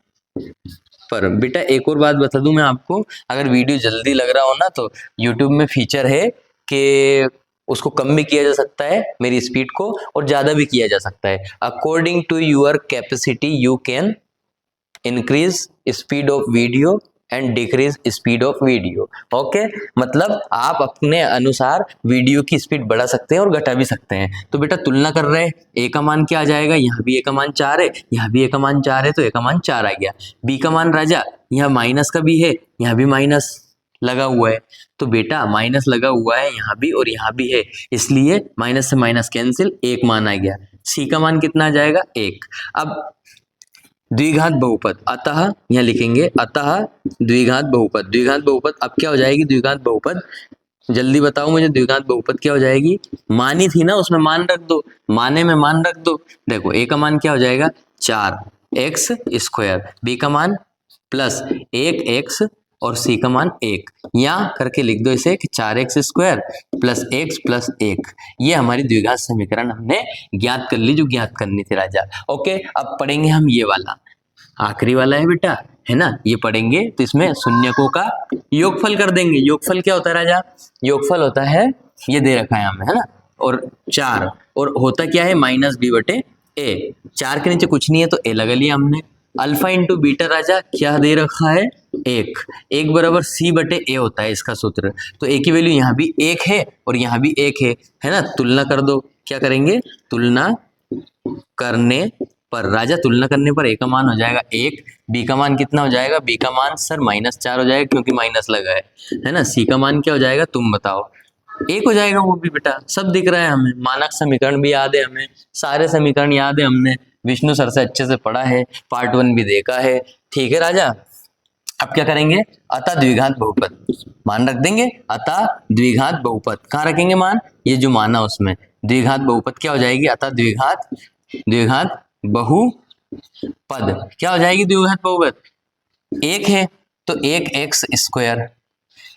पर। बेटा एक और बात बता दूं मैं आपको, अगर वीडियो जल्दी लग रहा हो ना तो YouTube में फीचर है कि उसको कम भी किया जा सकता है मेरी स्पीड को, और ज़्यादा भी किया जा सकता है। According to your capacity you can increase speed of video and decrease speed of video. Okay, मतलब आप अपने अनुसार वीडियो की स्पीड बढ़ा सकते हैं और घटा भी सकते हैं। तो बेटा तुलना कर रहे हैं, ए का मान क्या आ जाएगा, यहाँ भी ए का मान 4 है, यहाँ भी ए का मान 4 है, तो ए का मान 4 आ गया। बी का मान राजा यहाँ माइनस का भी है, यहाँ भी माइनस लगा हुआ है, तो बेटा माइनस लगा हुआ है यहाँ भी और यहाँ भी है, इसलिए माइनस से माइनस कैंसिल, एक मान आ गया। सी का मान कितना आ जाएगा, 1। अब द्विघात बहुपद, अतः यहाँ लिखेंगे अतः द्विघात बहुपद। द्विघात बहुपद अब क्या हो जाएगी, द्विघात बहुपद जल्दी बताओ मुझे, द्विघात बहुपद क्या हो जाएगी, मानी थी ना उसमें मान रख दो, माने में मान रख दो। देखो ए का मान क्या हो जाएगा 4x², बी का मान प्लस 1x और सी का मान 1, यहाँ करके लिख दो इसे कि 4x² प्लस x प्लस 1। ये हमारी द्विघात समीकरण हमने ज्ञात कर ली जो ज्ञात करनी थी राजा। ओके, अब पढ़ेंगे हम ये वाला, आखिरी वाला है बेटा, है ना, ये पढ़ेंगे तो इसमें शून्यकों का योगफल कर देंगे। योगफल क्या होता है राजा, योगफल होता है, ये दे रखा है हमें, है ना, और 4, और होता क्या है -b/a। 4 के नीचे कुछ नहीं है तो a लगा लिया हमने। अल्फा इंटू बीटा राजा क्या दे रखा है, 1 बराबर c/a होता है इसका सूत्र। तो a की वैल्यू यहाँ भी 1 है और यहाँ भी 1 है ना, तुलना कर दो। क्या करेंगे, तुलना करने पर राजा, तुलना करने पर a का मान हो जाएगा 1, b का मान कितना हो जाएगा, b का मान सर -4 हो जाएगा क्योंकि माइनस लगा है ना। c का मान क्या हो जाएगा तुम बताओ, 1 हो जाएगा, वो भी बेटा सब दिख रहा है हमें, मानक समीकरण भी याद है हमें, सारे समीकरण याद है, हमने विष्णु सर से अच्छे से पढ़ा है, पार्ट 1 भी देखा है। ठीक है राजा, अब क्या करेंगे, अतः द्विघात बहुपद मान रख देंगे। अतः द्विघात बहुपद कहाँ रखेंगे मान, ये जो माना उसमें, द्विघात बहुपद क्या हो जाएगी, अतः द्विघात बहुपद क्या हो जाएगी, द्विघात बहुपद 1 है तो 1x²,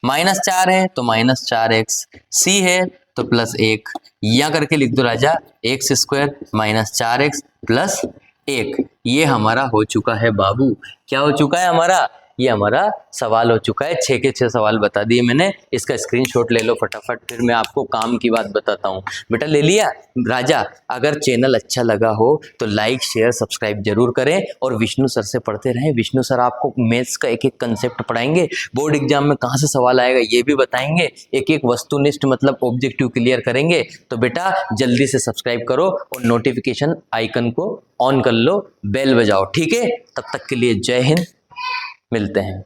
-4 है तो -4x, c है तो +1, या करके लिख दो राजा x² -4x + 1। ये हमारा हो चुका है बाबू, क्या हो चुका है हमारा, ये हमारा सवाल हो चुका है। 6 के 6 सवाल बता दिए मैंने, इसका स्क्रीनशॉट ले लो फटाफट, फिर मैं आपको काम की बात बताता हूँ। बेटा ले लिया राजा, अगर चैनल अच्छा लगा हो तो लाइक शेयर सब्सक्राइब जरूर करें और विष्णु सर से पढ़ते रहें। विष्णु सर आपको मैथ्स का एक एक कंसेप्ट पढ़ाएंगे, बोर्ड एग्जाम में कहाँ से सवाल आएगा ये भी बताएंगे, एक एक वस्तुनिष्ठ मतलब ऑब्जेक्टिव क्लियर करेंगे। तो बेटा जल्दी से सब्सक्राइब करो और नोटिफिकेशन आइकन को ऑन कर लो, बेल बजाओ, ठीक है। तब तक के लिए जय हिंद, मिलते हैं।